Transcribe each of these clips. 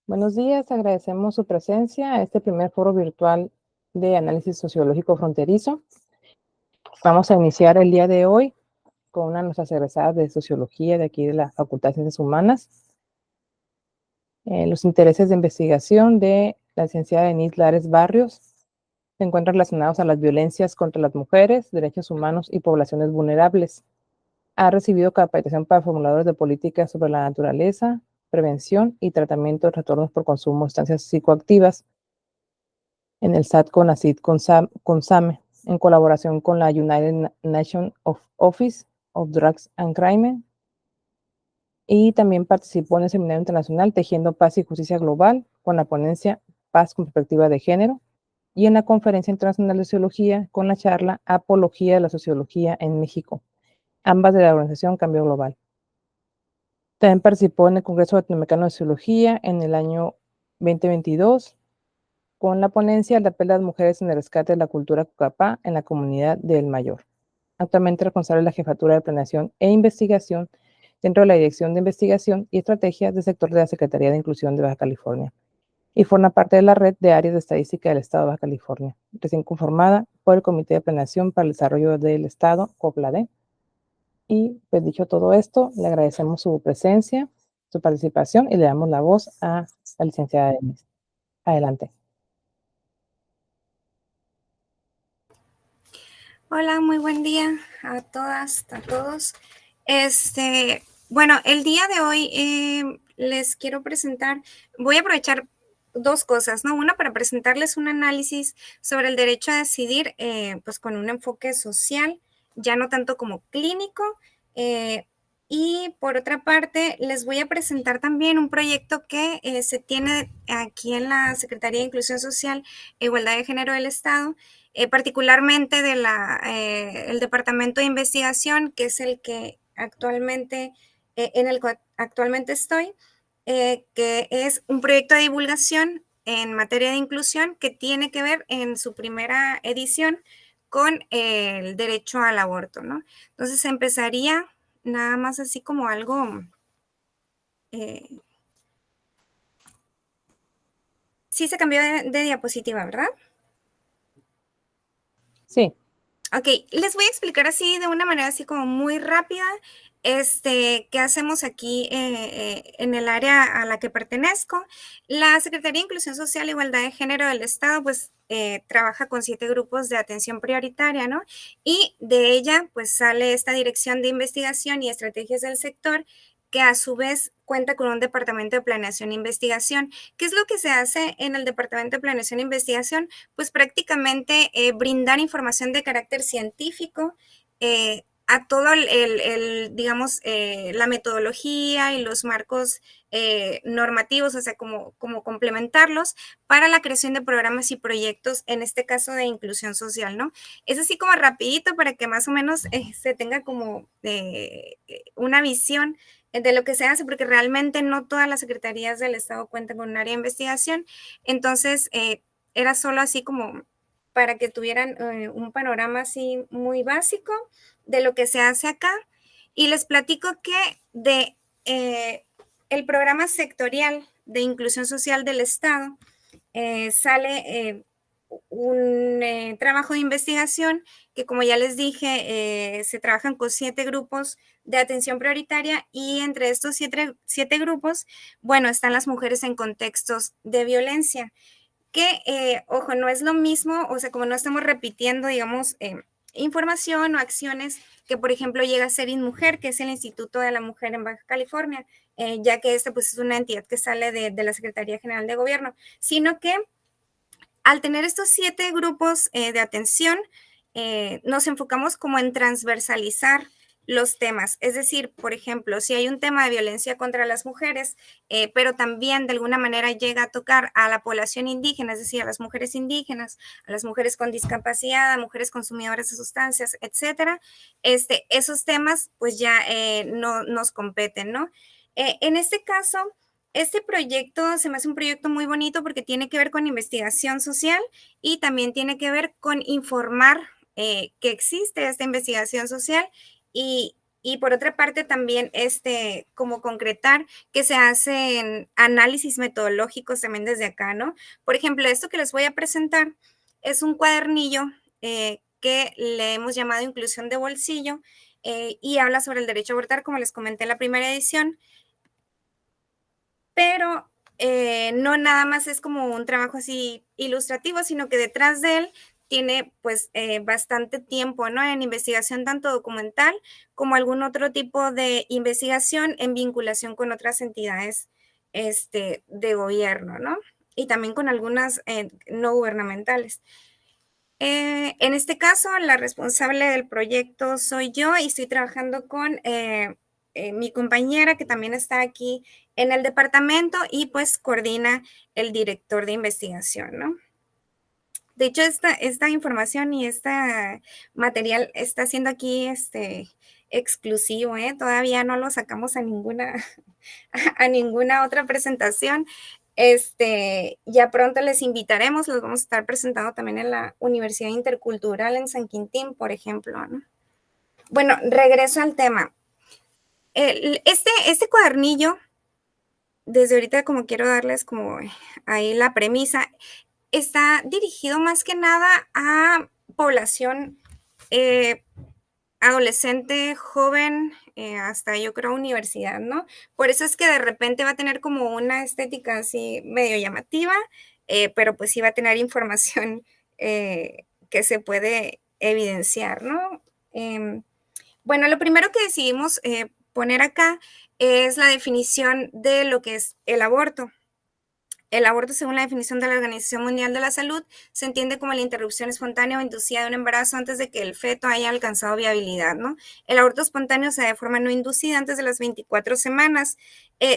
Buenos días, agradecemos su presencia a este primer foro virtual de análisis sociológico fronterizo. Vamos a iniciar el día de hoy con una de nuestras egresadas de sociología de aquí de la Facultad de Ciencias Humanas. Los intereses de investigación de la licenciada Denise Lares Barrios se encuentran relacionados a las violencias contra las mujeres, derechos humanos y poblaciones vulnerables. Ha recibido capacitación para formuladores de políticas sobre la naturaleza, prevención y tratamiento de trastornos por consumo de sustancias psicoactivas en el SAT-CONACYT-CONSAME, en colaboración con la United Nations Office of Drugs and Crime, y también participó en el Seminario Internacional Tejiendo Paz y Justicia Global con la ponencia Paz con Perspectiva de Género, y en la Conferencia Internacional de Sociología con la charla Apología de la Sociología en México, ambas de la organización Cambio Global. También participó en el Congreso Latinoamericano de Sociología en el año 2022 con la ponencia El papel de las mujeres en el rescate de la cultura Cucapá en la comunidad del Mayor. Actualmente responsable de la Jefatura de Planeación e Investigación dentro de la Dirección de Investigación y Estrategias del sector de la Secretaría de Inclusión de Baja California, y forma parte de la Red de Áreas de Estadística del Estado de Baja California, recién conformada por el Comité de Planeación para el Desarrollo del Estado, COPLADE. Y pues dicho todo esto, le agradecemos su presencia, su participación, y le damos la voz a la licenciada Denise. Adelante. Hola, muy buen día a todas, a todos. Bueno, el día de hoy les quiero presentar, voy a aprovechar dos cosas, ¿no? Una, para presentarles un análisis sobre el derecho a decidir, pues con un enfoque social, ya no tanto como clínico. Y por otra parte, les voy a presentar también un proyecto que se tiene aquí en la Secretaría de Inclusión Social e Igualdad de Género del Estado, particularmente el Departamento de Investigación, que es el que actualmente, en el que actualmente estoy, que es un proyecto de divulgación en materia de inclusión que tiene que ver en su primera edición con el derecho al aborto, ¿no? Entonces empezaría nada más así como algo. eh, sí se cambió de diapositiva, ¿verdad? Sí. Ok, les voy a explicar así de una manera así como muy rápida, qué hacemos aquí en el área a la que pertenezco. La Secretaría de Inclusión Social e Igualdad de Género del Estado, pues trabaja con 7 grupos de atención prioritaria, ¿no? Y de ella, pues sale esta dirección de investigación y estrategias del sector, que a su vez cuenta con un departamento de planeación e investigación. ¿Qué es lo que se hace en el departamento de planeación e investigación? Pues prácticamente brindar información de carácter científico a todo digamos, la metodología y los marcos normativos, o sea, como complementarlos para la creación de programas y proyectos, en este caso de inclusión social, ¿no? Es así como rapidito para que más o menos se tenga como una visión de lo que se hace, porque realmente no todas las secretarías del Estado cuentan con un área de investigación. Entonces, era solo así como para que tuvieran un panorama así muy básico de lo que se hace acá. Y les platico que de el programa sectorial de inclusión social del Estado sale un trabajo de investigación que, como ya les dije, se trabajan con 7 grupos de atención prioritaria, y entre estos 7 grupos, bueno, están las mujeres en contextos de violencia, que, ojo, no es lo mismo, o sea, como no estamos repitiendo, digamos, información o acciones que, por ejemplo, llega a ser INMUJER, que es el Instituto de la Mujer en Baja California, ya que pues, es una entidad que sale de la Secretaría General de Gobierno, sino que al tener estos 7 grupos de atención, nos enfocamos como en transversalizar los temas. Es decir, por ejemplo, si hay un tema de violencia contra las mujeres, pero también de alguna manera llega a tocar a la población indígena, es decir, a las mujeres indígenas, a las mujeres con discapacidad, a mujeres consumidoras de sustancias, etcétera, esos temas pues ya no nos competen, ¿no? En este caso, este proyecto se me hace un proyecto muy bonito porque tiene que ver con investigación social y también tiene que ver con informar que existe esta investigación social y, Y por otra parte también como concretar que se hacen análisis metodológicos también desde acá, ¿no? Por ejemplo, esto que les voy a presentar es un cuadernillo que le hemos llamado inclusión de bolsillo y habla sobre el derecho a abortar, como les comenté en la primera edición, pero no nada más es como un trabajo así ilustrativo, sino que detrás de él tiene pues bastante tiempo, ¿no? En investigación tanto documental como algún otro tipo de investigación en vinculación con otras entidades de gobierno, ¿no? Y también con algunas no gubernamentales. En este caso, la responsable del proyecto soy yo y estoy trabajando con mi compañera que también está aquí en el departamento y pues coordina el director de investigación, ¿no? De hecho, esta información y este material está siendo aquí exclusivo, ¿eh? Todavía no lo sacamos a a ninguna otra presentación. Ya pronto les invitaremos, los vamos a estar presentando también en la Universidad Intercultural en San Quintín, por ejemplo, ¿no? Bueno, regreso al tema. Este cuadernillo, desde ahorita como quiero darles como ahí la premisa, está dirigido más que nada a población adolescente, joven, hasta yo creo universidad, ¿no? Por eso es que de repente va a tener como una estética así medio llamativa, pero pues sí va a tener información que se puede evidenciar, ¿no? Bueno, lo primero que decidimos poner acá es la definición de lo que es el aborto. El aborto, según la definición de la Organización Mundial de la Salud, se entiende como la interrupción espontánea o inducida de un embarazo antes de que el feto haya alcanzado viabilidad, ¿no? El aborto espontáneo se da de forma no inducida antes de las 24 semanas.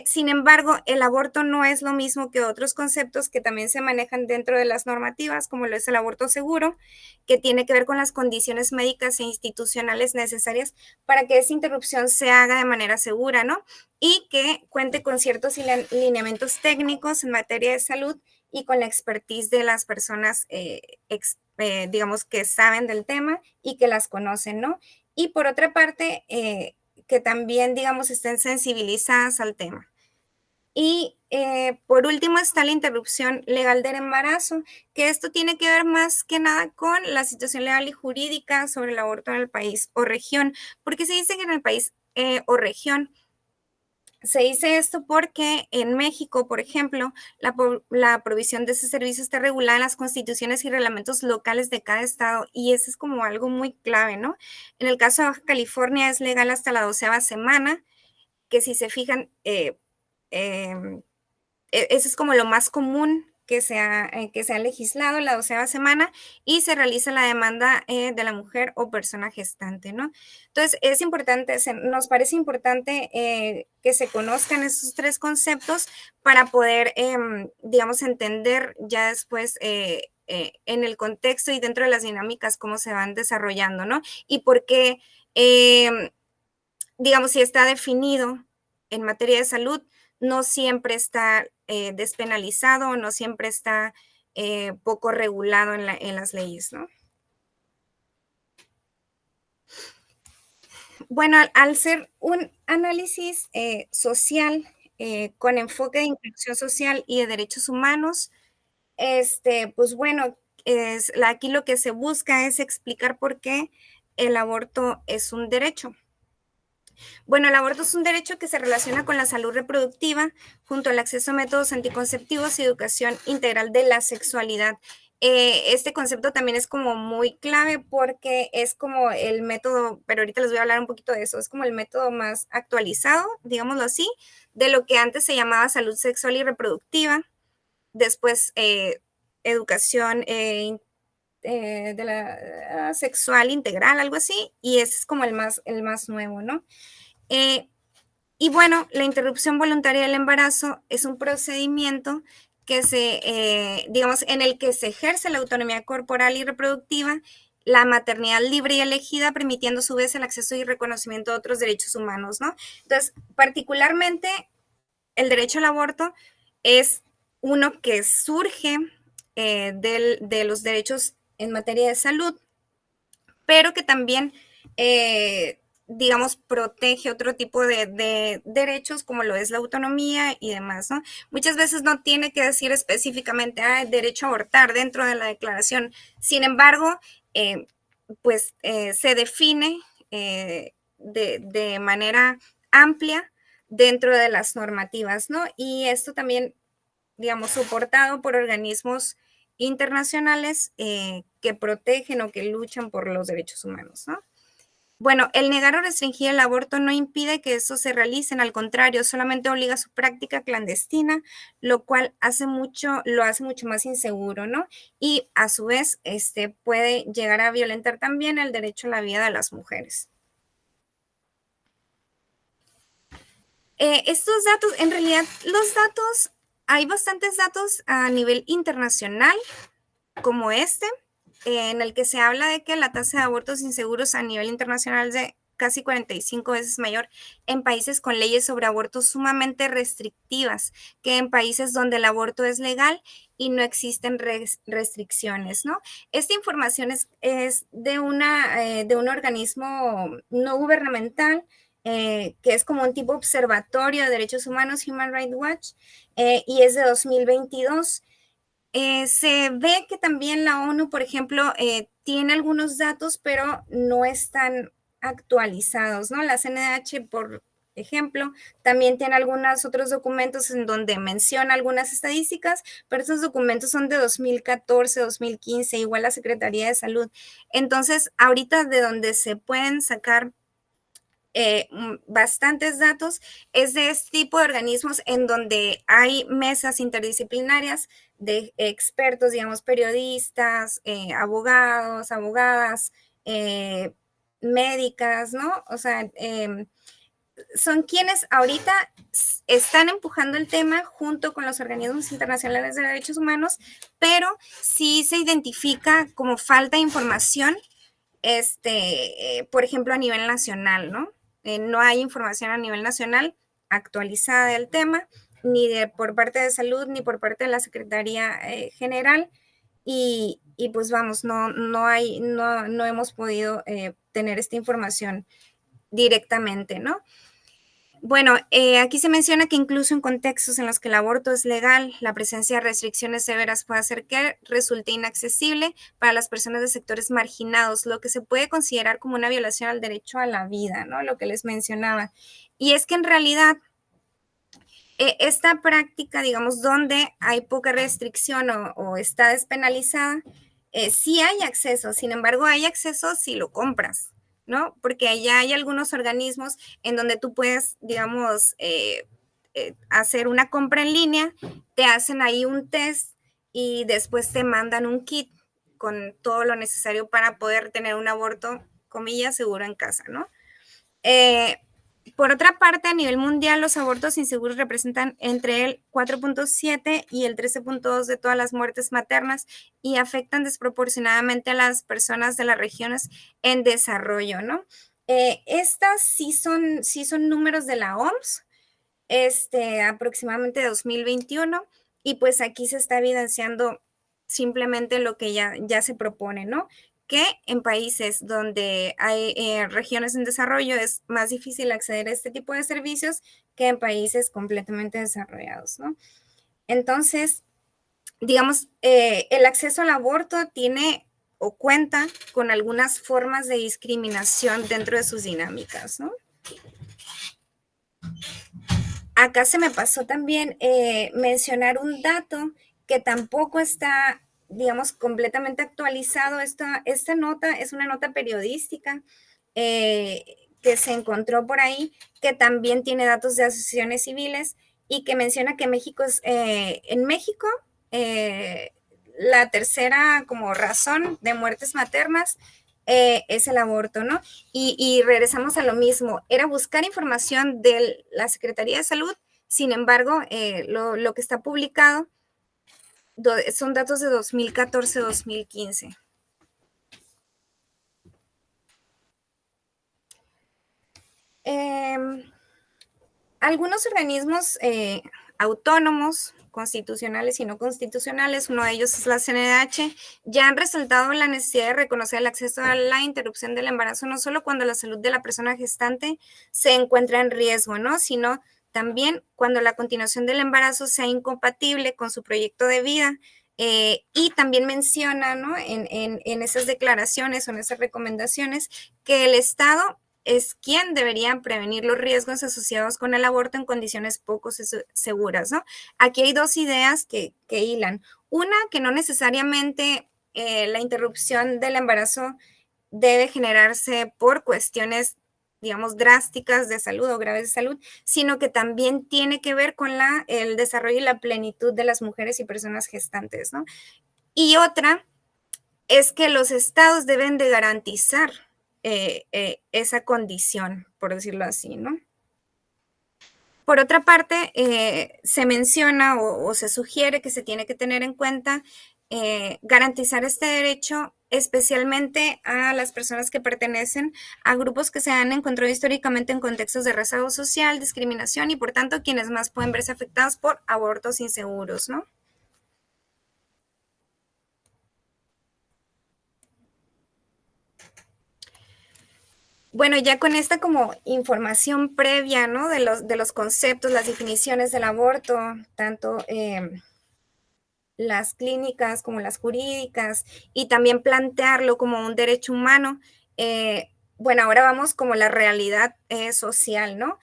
Sin embargo, el aborto no es lo mismo que otros conceptos que también se manejan dentro de las normativas, como lo es el aborto seguro, que tiene que ver con las condiciones médicas e institucionales necesarias para que esa interrupción se haga de manera segura, ¿no? Y que cuente con ciertos lineamientos técnicos en materia de salud y con la expertise de las personas, digamos, que saben del tema y que las conocen, ¿no? Y por otra parte, que también, digamos, estén sensibilizadas al tema. Y por último está la interrupción legal del embarazo, que esto tiene que ver más que nada con la situación legal y jurídica sobre el aborto en el país o región, porque se dice que en el país o región. Se dice esto porque en México, por ejemplo, la provisión de ese servicio está regulada en las constituciones y reglamentos locales de cada estado y eso es como algo muy clave, ¿no? En el caso de Baja California es legal hasta la 12ª semana, que si se fijan, em, eso es como lo más común que se ha legislado la 12ª semana y se realiza la demanda de la mujer o persona gestante, ¿no? Entonces, es importante, nos parece importante que se conozcan esos tres conceptos para poder, digamos, entender ya después en el contexto y dentro de las dinámicas cómo se van desarrollando, ¿no? Y por qué, digamos, si está definido en materia de salud, no siempre está despenalizado, no siempre está poco regulado en las leyes, ¿no? Bueno, al ser un análisis social con enfoque de inclusión social y de derechos humanos, pues bueno, aquí lo que se busca es explicar por qué el aborto es un derecho. Bueno, el aborto es un derecho que se relaciona con la salud reproductiva, junto al acceso a métodos anticonceptivos y educación integral de la sexualidad. Este concepto también es como muy clave porque es como el método, pero ahorita les voy a hablar un poquito de eso, es como el método más actualizado, digámoslo así, de lo que antes se llamaba salud sexual y reproductiva, después educación de la sexual integral, algo así, y ese es como el más nuevo, ¿no? Y bueno, la interrupción voluntaria del embarazo es un procedimiento que digamos, en el que se ejerce la autonomía corporal y reproductiva, la maternidad libre y elegida, permitiendo a su vez el acceso y reconocimiento de otros derechos humanos, ¿no? Entonces, particularmente, el derecho al aborto es uno que surge de los derechos en materia de salud, pero que también digamos, protege otro tipo de derechos como lo es la autonomía y demás, ¿no? Muchas veces no tiene que decir específicamente, derecho a abortar dentro de la declaración. Sin embargo, pues se define de manera amplia dentro de las normativas, ¿no? Y esto también, digamos, soportado por organismos internacionales que protegen o que luchan por los derechos humanos, ¿no? Bueno, el negar o restringir el aborto no impide que eso se realice, al contrario, solamente obliga a su práctica clandestina, lo cual lo hace mucho más inseguro, ¿no? Y a su vez, puede llegar a violentar también el derecho a la vida de las mujeres. Estos datos, en realidad, hay bastantes datos a nivel internacional, como en el que se habla de que la tasa de abortos inseguros a nivel internacional es de casi 45 veces mayor en países con leyes sobre abortos sumamente restrictivas que en países donde el aborto es legal y no existen restricciones, ¿no? Esta información es de un organismo no gubernamental que es como un tipo observatorio de derechos humanos, Human Rights Watch, y es de 2022. Se ve que también la ONU, por ejemplo, tiene algunos datos, pero no están actualizados, ¿no? La CNDH, por ejemplo, también tiene algunos otros documentos en donde menciona algunas estadísticas, pero esos documentos son de 2014, 2015, igual la Secretaría de Salud. Entonces, ahorita de donde se pueden sacar bastantes datos es de este tipo de organismos en donde hay mesas interdisciplinarias de expertos, digamos, periodistas, abogados, abogadas, médicas, ¿no? O sea, son quienes ahorita están empujando el tema junto con los organismos internacionales de derechos humanos, pero sí se identifica como falta de información, por ejemplo, a nivel nacional, ¿no? No hay información a nivel nacional actualizada del tema, ni por parte de salud, ni por parte de la Secretaría General, y pues vamos, no hemos podido tener esta información directamente, ¿no? Bueno, aquí se menciona que incluso en contextos en los que el aborto es legal, la presencia de restricciones severas puede hacer que resulte inaccesible para las personas de sectores marginados, lo que se puede considerar como una violación al derecho a la vida, ¿no? Lo que les mencionaba. Y es que en realidad esta práctica, digamos, donde hay poca restricción o está despenalizada, sí hay acceso, sin embargo, hay acceso si lo compras, ¿no? Porque allá hay algunos organismos en donde tú puedes, digamos, hacer una compra en línea, te hacen ahí un test y después te mandan un kit con todo lo necesario para poder tener un aborto, comillas, seguro en casa, ¿no? Por otra parte, a nivel mundial, los abortos inseguros representan entre el 4.7 y el 13.2 de todas las muertes maternas y afectan desproporcionadamente a las personas de las regiones en desarrollo, ¿no? Estas sí son números de la OMS, aproximadamente de 2021, y pues aquí se está evidenciando simplemente lo que ya se propone, ¿no? Que en países donde hay regiones en desarrollo es más difícil acceder a este tipo de servicios que en países completamente desarrollados, ¿no? Entonces, digamos, el acceso al aborto tiene o cuenta con algunas formas de discriminación dentro de sus dinámicas, ¿no? Acá se me pasó también mencionar un dato que tampoco está, digamos, completamente actualizado. Esta nota es una nota periodística que se encontró por ahí, que también tiene datos de asociaciones civiles y que menciona que en México, la tercera como razón de muertes maternas es el aborto, ¿no? Y regresamos a lo mismo, era buscar información de la Secretaría de Salud, sin embargo, lo que está publicado son datos de 2014-2015. Algunos organismos autónomos, constitucionales y no constitucionales, uno de ellos es la CNDH, ya han resaltado la necesidad de reconocer el acceso a la interrupción del embarazo, no solo cuando la salud de la persona gestante se encuentra en riesgo, ¿no? Sino también cuando la continuación del embarazo sea incompatible con su proyecto de vida. Y también menciona, ¿no?, en esas declaraciones o en esas recomendaciones que el Estado es quien debería prevenir los riesgos asociados con el aborto en condiciones poco seguras, ¿no? Aquí hay dos ideas que hilan. Una, que no necesariamente la interrupción del embarazo debe generarse por cuestiones, digamos, drásticas de salud o graves de salud, sino que también tiene que ver con el desarrollo y la plenitud de las mujeres y personas gestantes, ¿no? Y otra es que los estados deben de garantizar esa condición, por decirlo así, ¿no? Por otra parte, se menciona o se sugiere que se tiene que tener en cuenta garantizar este derecho especialmente a las personas que pertenecen a grupos que se han encontrado históricamente en contextos de rezago social, discriminación y por tanto quienes más pueden verse afectados por abortos inseguros, ¿no? Bueno, ya con esta como información previa, ¿no?, de los conceptos, las definiciones del aborto, tanto las clínicas como las jurídicas, y también plantearlo como un derecho humano. Bueno, ahora vamos como la realidad social, ¿no?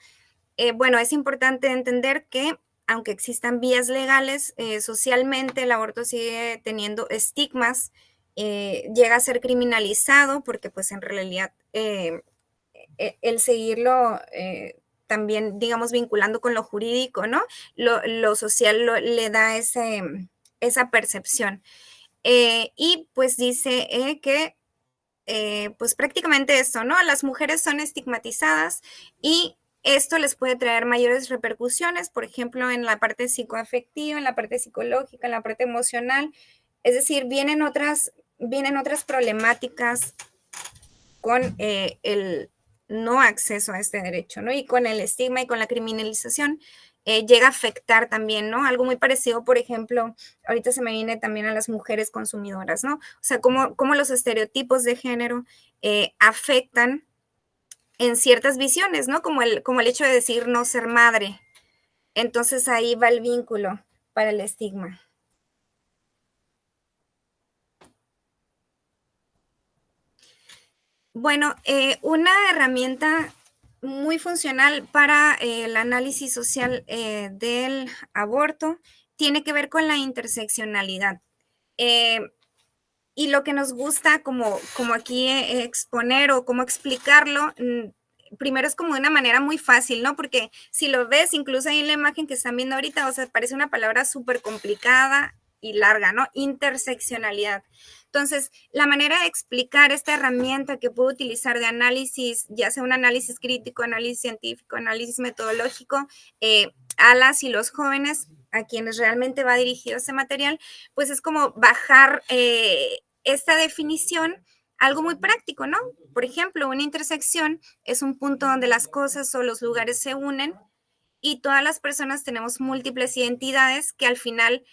Bueno, es importante entender que aunque existan vías legales, socialmente el aborto sigue teniendo estigmas, llega a ser criminalizado porque pues en realidad el seguirlo también, digamos, vinculando con lo jurídico, ¿no? Lo social le da esa percepción. Y pues dice que pues prácticamente esto, ¿no? Las mujeres son estigmatizadas y esto les puede traer mayores repercusiones, por ejemplo, en la parte psicoafectiva, en la parte psicológica, en la parte emocional. Es decir, vienen otras problemáticas con el no acceso a este derecho, ¿no? Y con el estigma y con la criminalización llega a afectar también, ¿no? Algo muy parecido, por ejemplo, ahorita se me viene también a las mujeres consumidoras, ¿no? O sea, cómo los estereotipos de género afectan en ciertas visiones, ¿no? Como el hecho de decir no ser madre. Entonces ahí va el vínculo para el estigma. Bueno, una herramienta muy funcional para el análisis social del aborto tiene que ver con la interseccionalidad. Y lo que nos gusta como aquí exponer o cómo explicarlo, primero es como de una manera muy fácil, ¿no? Porque si lo ves, incluso ahí en la imagen que están viendo ahorita, o sea, parece una palabra súper complicada y larga, ¿no? Interseccionalidad. Entonces, la manera de explicar esta herramienta que puedo utilizar de análisis, ya sea un análisis crítico, análisis científico, análisis metodológico, a las y los jóvenes a quienes realmente va dirigido ese material, pues es como bajar esta definición a algo muy práctico, ¿no? Por ejemplo, una intersección es un punto donde las cosas o los lugares se unen y todas las personas tenemos múltiples identidades que al final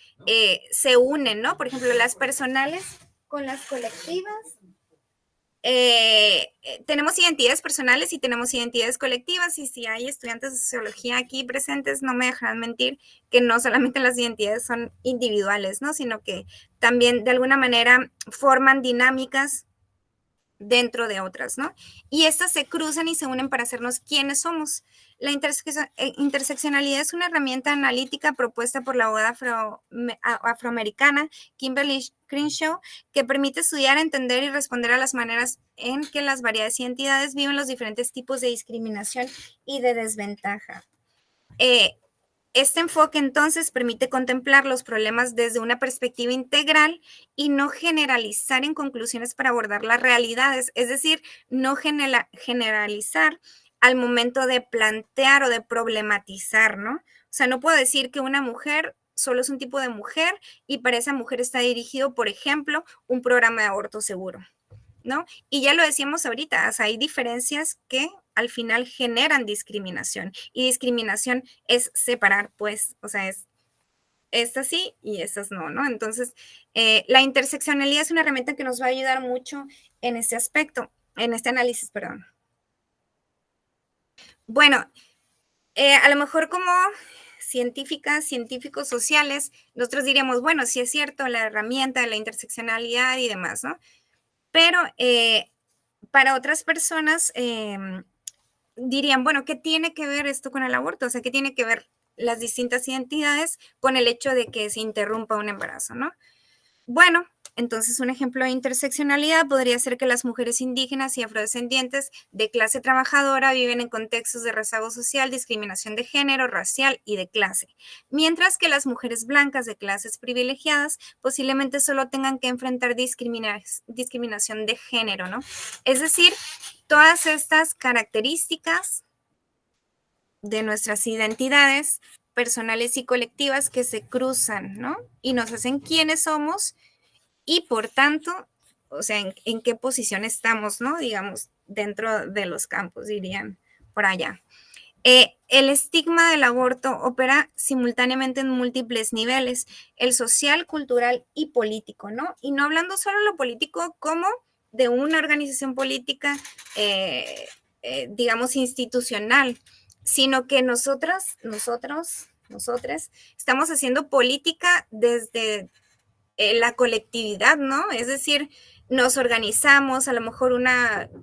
se unen, ¿no? Por ejemplo, las personales con las colectivas. Tenemos identidades personales y tenemos identidades colectivas, y si hay estudiantes de sociología aquí presentes, no me dejarán mentir que no solamente las identidades son individuales, ¿no? Sino que también de alguna manera forman dinámicas dentro de otras, ¿no? Y estas se cruzan y se unen para hacernos quiénes somos. La interseccionalidad es una herramienta analítica propuesta por la abogada afroamericana Kimberly Crenshaw, que permite estudiar, entender y responder a las maneras en que las variadas identidades viven los diferentes tipos de discriminación y de desventaja. Este enfoque entonces permite contemplar los problemas desde una perspectiva integral y no generalizar en conclusiones para abordar las realidades, es decir, no generalizar al momento de plantear o de problematizar, ¿no? O sea, no puedo decir que una mujer solo es un tipo de mujer y para esa mujer está dirigido, por ejemplo, un programa de aborto seguro. ¿no? Y ya lo decíamos ahorita, o sea, hay diferencias que al final generan discriminación, y discriminación es separar, pues, o sea, es estas sí y estas no, ¿no? Entonces, la interseccionalidad es una herramienta que nos va a ayudar mucho en este aspecto, en este análisis, perdón. Bueno, a lo mejor como científicas, científicos sociales, nosotros diríamos, bueno, sí es cierto, la herramienta de la interseccionalidad y demás, ¿no? Pero para otras personas dirían, bueno, ¿qué tiene que ver esto con el aborto? O sea, ¿qué tiene que ver las distintas identidades con el hecho de que se interrumpa un embarazo, ¿no? Bueno, entonces un ejemplo de interseccionalidad podría ser que las mujeres indígenas y afrodescendientes de clase trabajadora viven en contextos de rezago social, discriminación de género, racial y de clase, mientras que las mujeres blancas de clases privilegiadas posiblemente solo tengan que enfrentar discriminación de género, ¿no? Es decir, todas estas características de nuestras identidades personales y colectivas que se cruzan, ¿no? Y nos hacen quiénes somos y por tanto, o sea, en qué posición estamos, ¿no? Digamos, dentro de los campos, dirían por allá. El estigma del aborto opera simultáneamente en múltiples niveles, el social, cultural y político, ¿no? Y no hablando solo de lo político como de una organización política, digamos, institucional, sino que nosotros, estamos haciendo política desde la colectividad, ¿no? Es decir, nos organizamos, a lo mejor un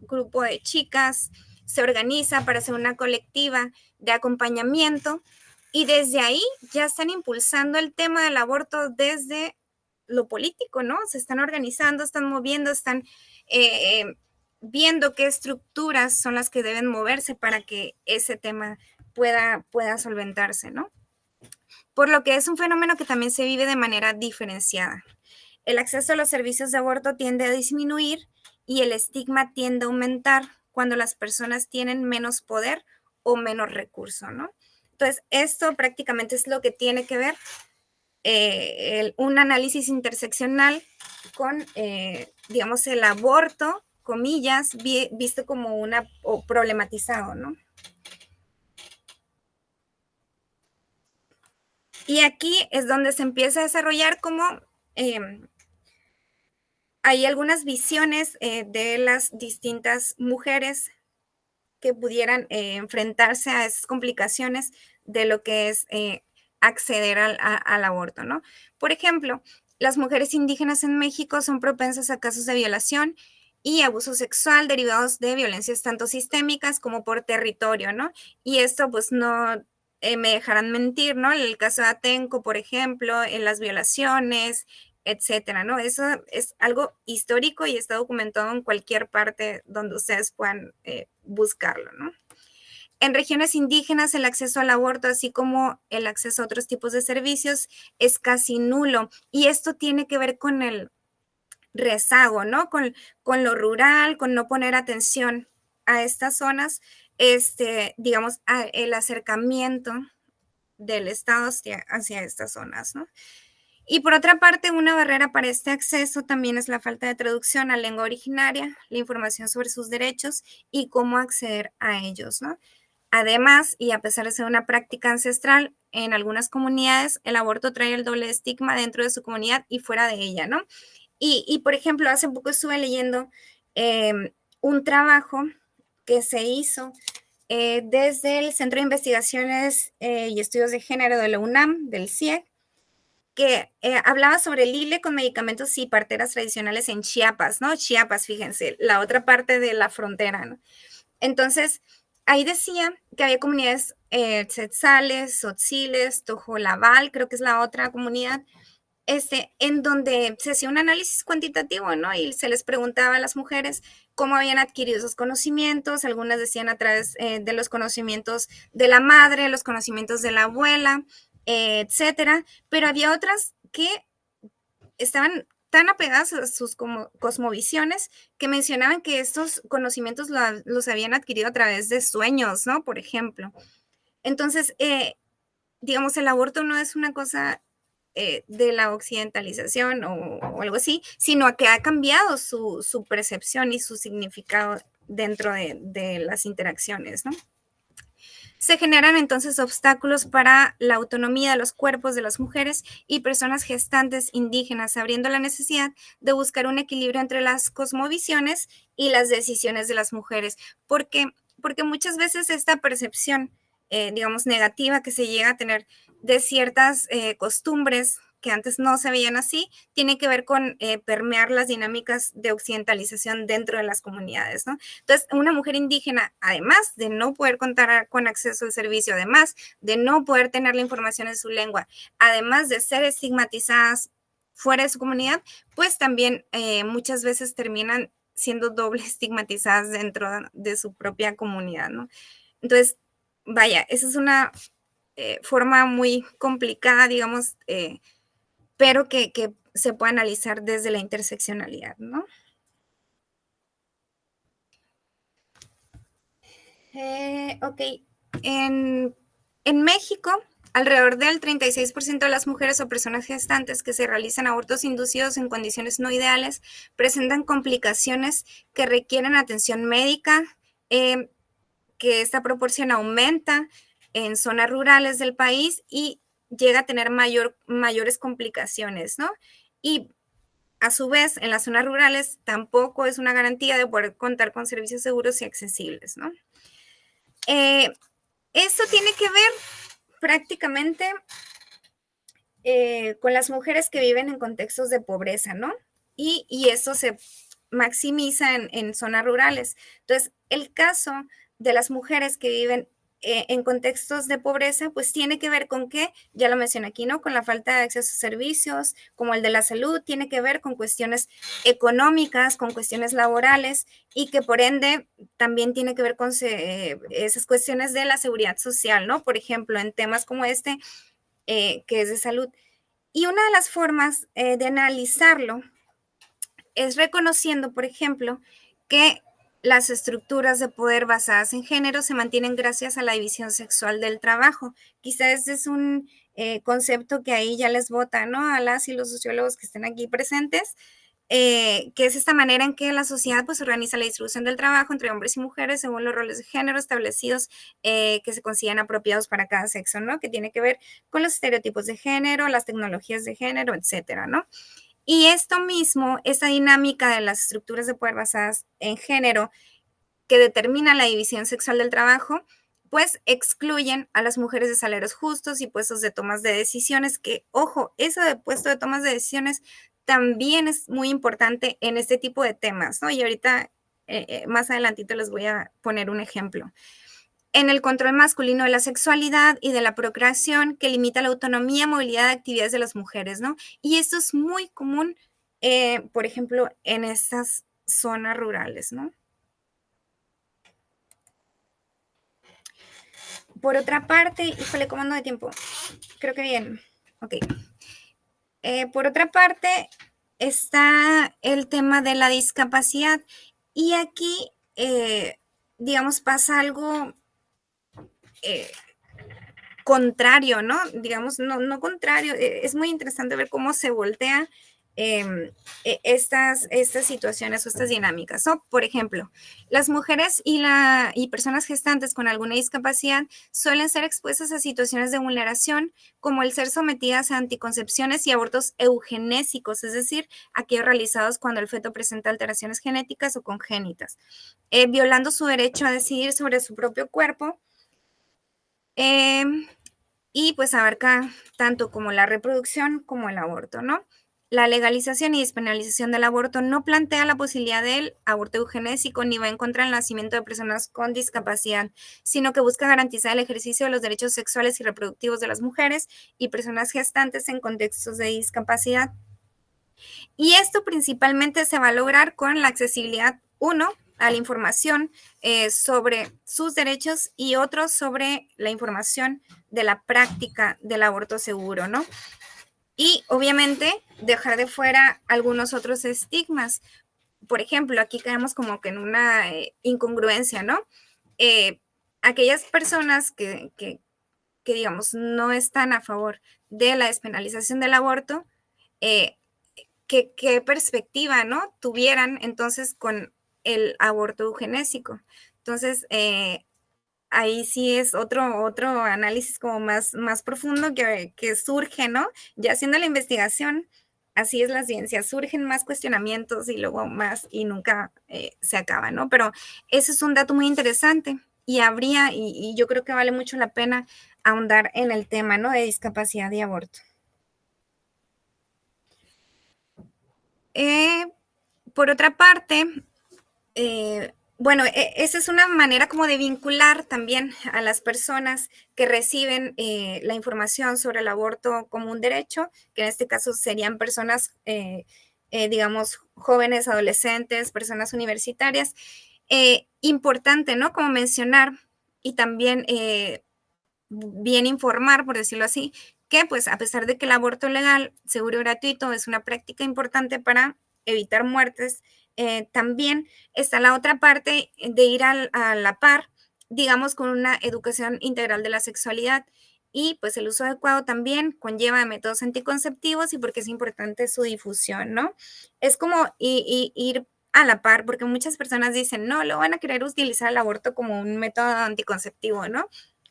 grupo de chicas se organiza para hacer una colectiva de acompañamiento y desde ahí ya están impulsando el tema del aborto desde lo político, ¿no? Se están organizando, están moviendo, están viendo qué estructuras son las que deben moverse para que ese tema pueda solventarse, ¿no? Por lo que es un fenómeno que también se vive de manera diferenciada. El acceso a los servicios de aborto tiende a disminuir y el estigma tiende a aumentar cuando las personas tienen menos poder o menos recurso, ¿no? Entonces, esto prácticamente es lo que tiene que ver un análisis interseccional con, digamos, el aborto, comillas, visto como o problematizado, ¿no? Y aquí es donde se empieza a desarrollar como hay algunas visiones de las distintas mujeres que pudieran enfrentarse a esas complicaciones de lo que es acceder al aborto, ¿no? Por ejemplo, las mujeres indígenas en México son propensas a casos de violación y abuso sexual derivados de violencias tanto sistémicas como por territorio, ¿no? Y esto pues no me dejarán mentir, ¿no? En el caso de Atenco, por ejemplo, en las violaciones, etcétera, ¿no? Eso es algo histórico y está documentado en cualquier parte donde ustedes puedan buscarlo, ¿no? En regiones indígenas el acceso al aborto, así como el acceso a otros tipos de servicios, es casi nulo. Y esto tiene que ver con el rezago, ¿no? Con lo rural, con no poner atención a estas zonas, digamos, el acercamiento del Estado hacia estas zonas, ¿no? Y por otra parte, una barrera para este acceso también es la falta de traducción a lengua originaria, la información sobre sus derechos y cómo acceder a ellos, ¿no? Además, y a pesar de ser una práctica ancestral, en algunas comunidades el aborto trae el doble estigma dentro de su comunidad y fuera de ella, ¿no? Y por ejemplo, hace poco estuve leyendo un trabajo que se hizo desde el Centro de Investigaciones y Estudios de Género de la UNAM, del CIEG, que hablaba sobre el hile con medicamentos y parteras tradicionales en Chiapas, ¿no? Chiapas, fíjense, la otra parte de la frontera, ¿no? Entonces, ahí decía que había comunidades tzetzales, tzotziles, tojolabal, creo que es la otra comunidad, en donde se hacía un análisis cuantitativo, ¿no? Y se les preguntaba a las mujeres cómo habían adquirido esos conocimientos. Algunas decían a través de los conocimientos de la madre, los conocimientos de la abuela, etcétera. Pero había otras que estaban tan apegadas a sus cosmovisiones que mencionaban que estos conocimientos los habían adquirido a través de sueños, ¿no? Por ejemplo. Entonces, digamos, el aborto no es una cosa de la occidentalización o algo así, sino a que ha cambiado su percepción y su significado dentro de las interacciones, ¿no? Se generan entonces obstáculos para la autonomía de los cuerpos de las mujeres y personas gestantes indígenas, abriendo la necesidad de buscar un equilibrio entre las cosmovisiones y las decisiones de las mujeres. Porque muchas veces esta percepción, digamos, negativa que se llega a tener de ciertas costumbres que antes no se veían así, tiene que ver con permear las dinámicas de occidentalización dentro de las comunidades, ¿no? Entonces, una mujer indígena, además de no poder contar con acceso al servicio, además de no poder tener la información en su lengua, además de ser estigmatizadas fuera de su comunidad, pues también muchas veces terminan siendo doble estigmatizadas dentro de su propia comunidad, ¿no? Entonces, vaya, esa es una forma muy complicada, digamos, pero que se puede analizar desde la interseccionalidad, ¿no? Ok, en México, alrededor del 36% de las mujeres o personas gestantes que se realizan abortos inducidos en condiciones no ideales presentan complicaciones que requieren atención médica, que esta proporción aumenta en zonas rurales del país y llega a tener mayores complicaciones, ¿no? Y a su vez, en las zonas rurales tampoco es una garantía de poder contar con servicios seguros y accesibles, ¿no? Esto tiene que ver prácticamente con las mujeres que viven en contextos de pobreza, ¿no? Y eso se maximiza en zonas rurales. Entonces, el caso de las mujeres que viven en contextos de pobreza, pues tiene que ver con qué, ya lo mencioné aquí, ¿no? Con la falta de acceso a servicios, como el de la salud, tiene que ver con cuestiones económicas, con cuestiones laborales y que por ende también tiene que ver con esas cuestiones de la seguridad social, ¿no? Por ejemplo, en temas como este, que es de salud. Y una de las formas de analizarlo es reconociendo, por ejemplo, que las estructuras de poder basadas en género se mantienen gracias a la división sexual del trabajo. Quizás este es un concepto que ahí ya les bota, ¿no? A las y los sociólogos que estén aquí presentes, que es esta manera en que la sociedad pues organiza la distribución del trabajo entre hombres y mujeres según los roles de género establecidos que se consideran apropiados para cada sexo, ¿no? Que tiene que ver con los estereotipos de género, las tecnologías de género, etcétera, ¿no? Y esto mismo, esta dinámica de las estructuras de poder basadas en género que determina la división sexual del trabajo, pues excluyen a las mujeres de salarios justos y puestos de tomas de decisiones, que, ojo, eso de puesto de tomas de decisiones también es muy importante en este tipo de temas, ¿no? Y ahorita, más adelantito les voy a poner un ejemplo. En el control masculino de la sexualidad y de la procreación, que limita la autonomía, movilidad de actividades de las mujeres, ¿no? Y esto es muy común, por ejemplo, en estas zonas rurales, ¿no? Por otra parte, híjole, ¿cómo ando de tiempo? Creo que bien. Ok. Por otra parte, está el tema de la discapacidad. Y aquí, digamos, pasa algo contrario, ¿no? Digamos, no contrario. Es muy interesante ver cómo se voltea estas situaciones o estas dinámicas, ¿no? Por ejemplo, las mujeres y personas gestantes con alguna discapacidad suelen ser expuestas a situaciones de vulneración, como el ser sometidas a anticoncepciones y abortos eugenésicos, es decir, aquellos realizados cuando el feto presenta alteraciones genéticas o congénitas, violando su derecho a decidir sobre su propio cuerpo. Y pues abarca tanto como la reproducción como el aborto, ¿no? La legalización y despenalización del aborto no plantea la posibilidad del aborto eugenésico ni va en contra del nacimiento de personas con discapacidad, sino que busca garantizar el ejercicio de los derechos sexuales y reproductivos de las mujeres y personas gestantes en contextos de discapacidad. Y esto principalmente se va a lograr con la accesibilidad, uno, a la información sobre sus derechos y otro sobre la información de la práctica del aborto seguro, ¿no? Y obviamente dejar de fuera algunos otros estigmas. Por ejemplo, aquí caemos como que en una incongruencia, ¿no? Aquellas personas que digamos, no están a favor de la despenalización del aborto, qué perspectiva, ¿no?, tuvieran entonces con el aborto eugenésico. Entonces, ahí sí es otro análisis como más profundo que surge, ¿no? Ya haciendo la investigación, así es la ciencia, surgen más cuestionamientos y luego más y nunca se acaba, ¿no? Pero ese es un dato muy interesante y yo creo que vale mucho la pena ahondar en el tema, ¿no?, de discapacidad y aborto. Por otra parte, bueno, esa es una manera como de vincular también a las personas que reciben la información sobre el aborto como un derecho, que en este caso serían personas, digamos, jóvenes, adolescentes, personas universitarias. Importante, ¿no?, como mencionar y también bien informar, por decirlo así, que pues a pesar de que el aborto legal, seguro y gratuito es una práctica importante para evitar muertes, también está la otra parte de ir a la par, digamos, con una educación integral de la sexualidad. Y pues el uso adecuado también conlleva métodos anticonceptivos y porque es importante su difusión, ¿no? Es como ir a la par, porque muchas personas dicen, no, lo van a querer utilizar el aborto como un método anticonceptivo, ¿no?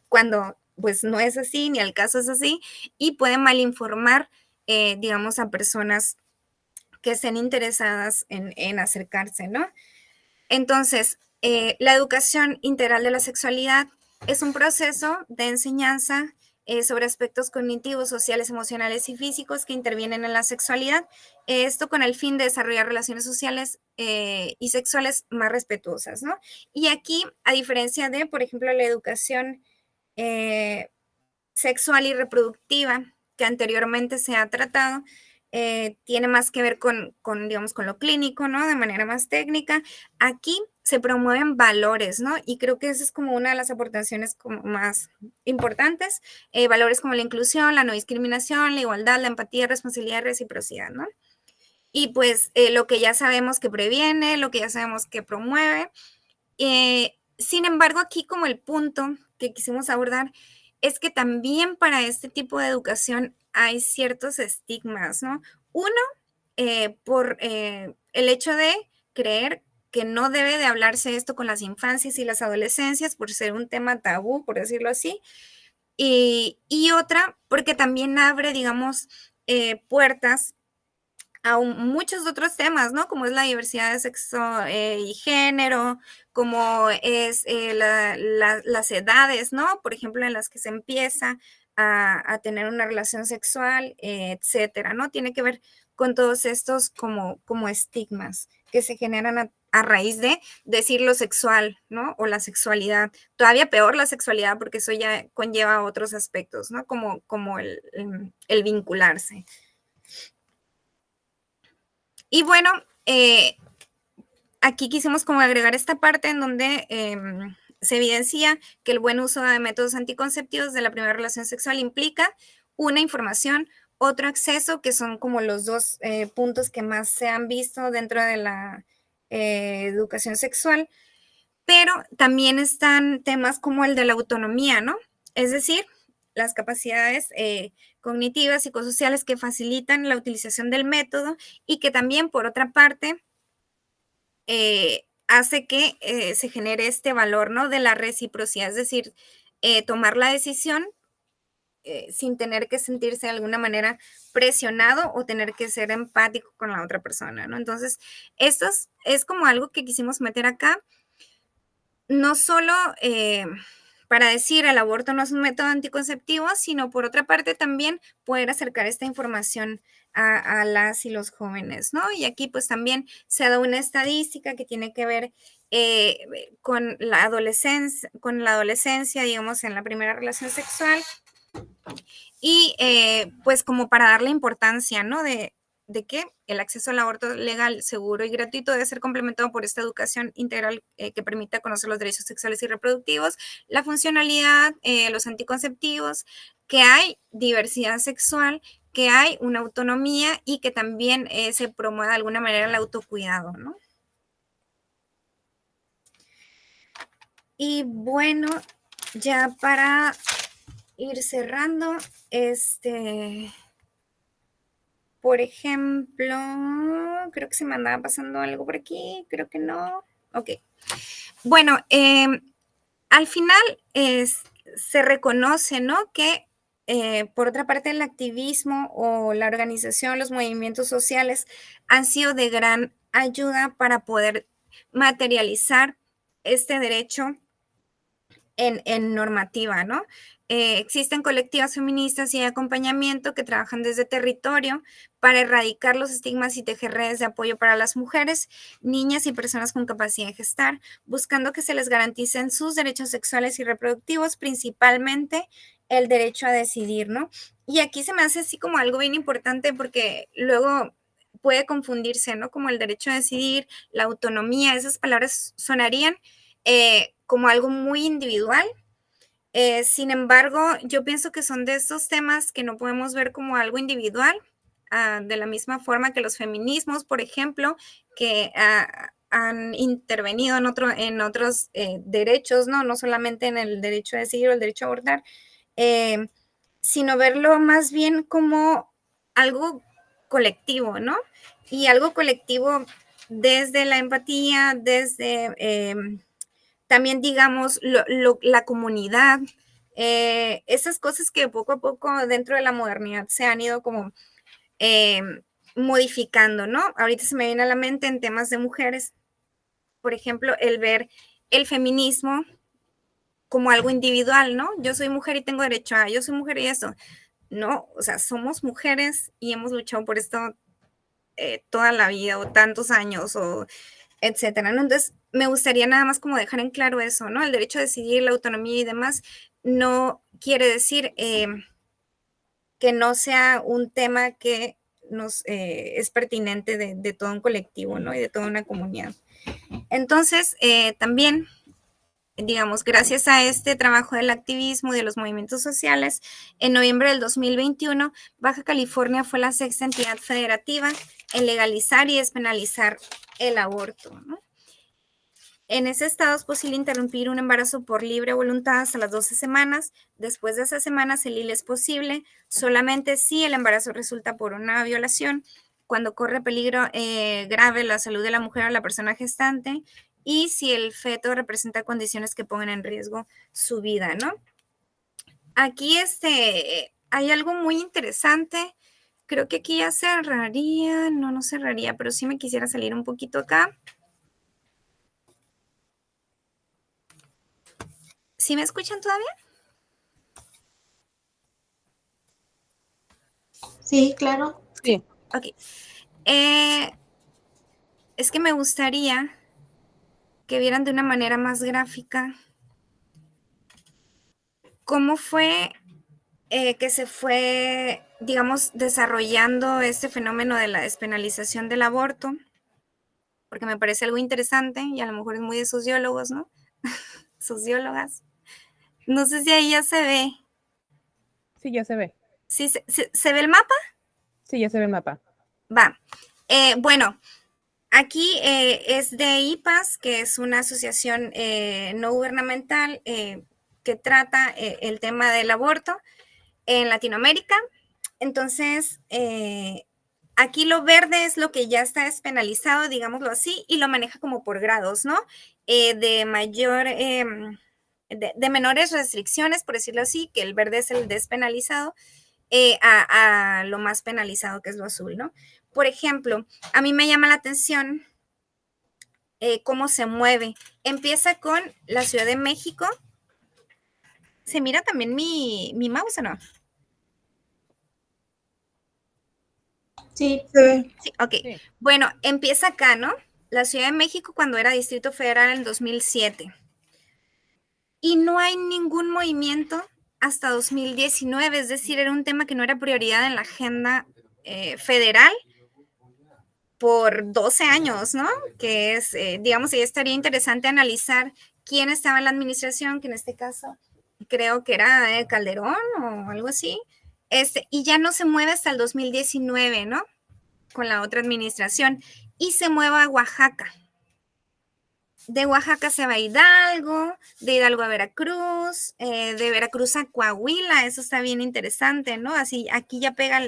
Cuando pues no es así, ni al caso es así, y puede malinformar, digamos, a personas que estén interesadas en acercarse, ¿no? Entonces, la educación integral de la sexualidad es un proceso de enseñanza sobre aspectos cognitivos, sociales, emocionales y físicos que intervienen en la sexualidad. Esto con el fin de desarrollar relaciones sociales y sexuales más respetuosas, ¿no? Y aquí, a diferencia de, por ejemplo, la educación eh, sexual y reproductiva que anteriormente se ha tratado, tiene más que ver digamos, con lo clínico, ¿no? De manera más técnica. Aquí se promueven valores, ¿no? Y creo que esa es como una de las aportaciones como más importantes, valores como la inclusión, la no discriminación, la igualdad, la empatía, responsabilidad y reciprocidad, ¿no? Y pues lo que ya sabemos que previene, lo que ya sabemos que promueve. Sin embargo, aquí como el punto que quisimos abordar es que también para este tipo de educación hay ciertos estigmas, ¿no? Uno, por el hecho de creer que no debe de hablarse esto con las infancias y las adolescencias por ser un tema tabú, por decirlo así. Y otra, porque también abre, digamos, puertas a muchos otros temas, ¿no? Como es la diversidad de sexo y género, como es las edades, ¿no? Por ejemplo, en las que se empieza a tener una relación sexual, etcétera, ¿no? Tiene que ver con todos estos como estigmas que se generan a raíz de decir lo sexual, ¿no? O la sexualidad. Todavía peor la sexualidad porque eso ya conlleva otros aspectos, ¿no? Como el vincularse. Y bueno, aquí quisimos como agregar esta parte en donde se evidencia que el buen uso de métodos anticonceptivos de la primera relación sexual implica una información, otro acceso, que son como los dos puntos que más se han visto dentro de la educación sexual, pero también están temas como el de la autonomía, ¿no? Es decir, las capacidades cognitivas, psicosociales que facilitan la utilización del método y que también, por otra parte, hace que se genere este valor, ¿no? De la reciprocidad, es decir, tomar la decisión sin tener que sentirse de alguna manera presionado o tener que ser empático con la otra persona, ¿no? Entonces, esto es como algo que quisimos meter acá, no solo para decir el aborto no es un método anticonceptivo, sino por otra parte también poder acercar esta información a las y los jóvenes, ¿no? Y aquí pues también se ha dado una estadística que tiene que ver con la adolescencia, digamos, en la primera relación sexual, y pues como para darle importancia, ¿no? De que el acceso al aborto legal, seguro y gratuito debe ser complementado por esta educación integral que permita conocer los derechos sexuales y reproductivos, la funcionalidad, los anticonceptivos, que hay diversidad sexual, que hay una autonomía y que también se promueve de alguna manera el autocuidado, ¿no? Y bueno, ya para ir cerrando, por ejemplo, creo que se me andaba pasando algo por aquí, creo que no. Ok. Bueno, al final se reconoce, ¿no? Que por otra parte el activismo o la organización, los movimientos sociales han sido de gran ayuda para poder materializar este derecho en normativa, ¿no? Existen colectivas feministas y de acompañamiento que trabajan desde territorio para erradicar los estigmas y tejer redes de apoyo para las mujeres, niñas y personas con capacidad de gestar, buscando que se les garanticen sus derechos sexuales y reproductivos, principalmente el derecho a decidir, ¿no? Y aquí se me hace así como algo bien importante porque luego puede confundirse, ¿no? Como el derecho a decidir, la autonomía, esas palabras sonarían como algo muy individual. Sin embargo, yo pienso que son de estos temas que no podemos ver como algo individual, de la misma forma que los feminismos, por ejemplo, que han intervenido en otros derechos, ¿no? No solamente en el derecho a decidir o el derecho a abortar, eh, sino verlo más bien como algo colectivo, ¿no? Y algo colectivo desde la empatía, desde también, digamos, la comunidad, esas cosas que poco a poco dentro de la modernidad se han ido como eh, modificando, ¿no? Ahorita se me viene a la mente en temas de mujeres, por ejemplo, el ver el feminismo como algo individual, ¿no? Yo soy mujer y tengo derecho a, yo soy mujer y eso. No, o sea, somos mujeres y hemos luchado por esto toda la vida o tantos años o etcétera, ¿no? Entonces, me gustaría nada más como dejar en claro eso, ¿no? El derecho a decidir, la autonomía y demás no quiere decir que no sea un tema que nos es pertinente de todo un colectivo, ¿no? Y de toda una comunidad. Entonces, también digamos, gracias a este trabajo del activismo y de los movimientos sociales, en noviembre del 2021, Baja California fue la sexta entidad federativa en legalizar y despenalizar el aborto, ¿no? En ese estado es posible interrumpir un embarazo por libre voluntad hasta las 12 semanas. Después de esas semanas, el ILE es posible solamente si el embarazo resulta por una violación, cuando corre peligro grave la salud de la mujer o la persona gestante y si el feto representa condiciones que pongan en riesgo su vida, ¿no? Aquí hay algo muy interesante. Creo que aquí ya cerraría, no cerraría, pero sí me quisiera salir un poquito acá. ¿Sí me escuchan todavía? Sí, claro. Sí. Ok. Es que me gustaría que vieran de una manera más gráfica cómo fue que se fue, digamos, desarrollando este fenómeno de la despenalización del aborto, porque me parece algo interesante y a lo mejor es muy de sociólogos, ¿no? Sociólogas. No sé si ahí ya se ve. Sí, ya se ve. ¿Sí se ve el mapa? Sí, ya se ve el mapa. Va. Bueno, aquí es de IPAS, que es una asociación no gubernamental que trata el tema del aborto en Latinoamérica. Entonces, aquí lo verde es lo que ya está despenalizado, digámoslo así, y lo maneja como por grados, ¿no? De mayor, de menores restricciones, por decirlo así, que el verde es el despenalizado, a lo más penalizado, que es lo azul, ¿no? Por ejemplo, a mí me llama la atención cómo se mueve. Empieza con la Ciudad de México. ¿Se mira también mi mouse o no? Sí, se ve. Sí, ok. Sí. Bueno, empieza acá, ¿no? La Ciudad de México cuando era Distrito Federal en 2007. Y no hay ningún movimiento hasta 2019, es decir, era un tema que no era prioridad en la agenda federal por 12 años, ¿no? Que es, digamos, ya estaría interesante analizar quién estaba en la administración, que en este caso creo que era Calderón o algo así, y ya no se mueve hasta el 2019, ¿no? Con la otra administración, y se mueve a Oaxaca. De Oaxaca se va a Hidalgo, de Hidalgo a Veracruz, de Veracruz a Coahuila, eso está bien interesante, ¿no? Así, aquí ya pega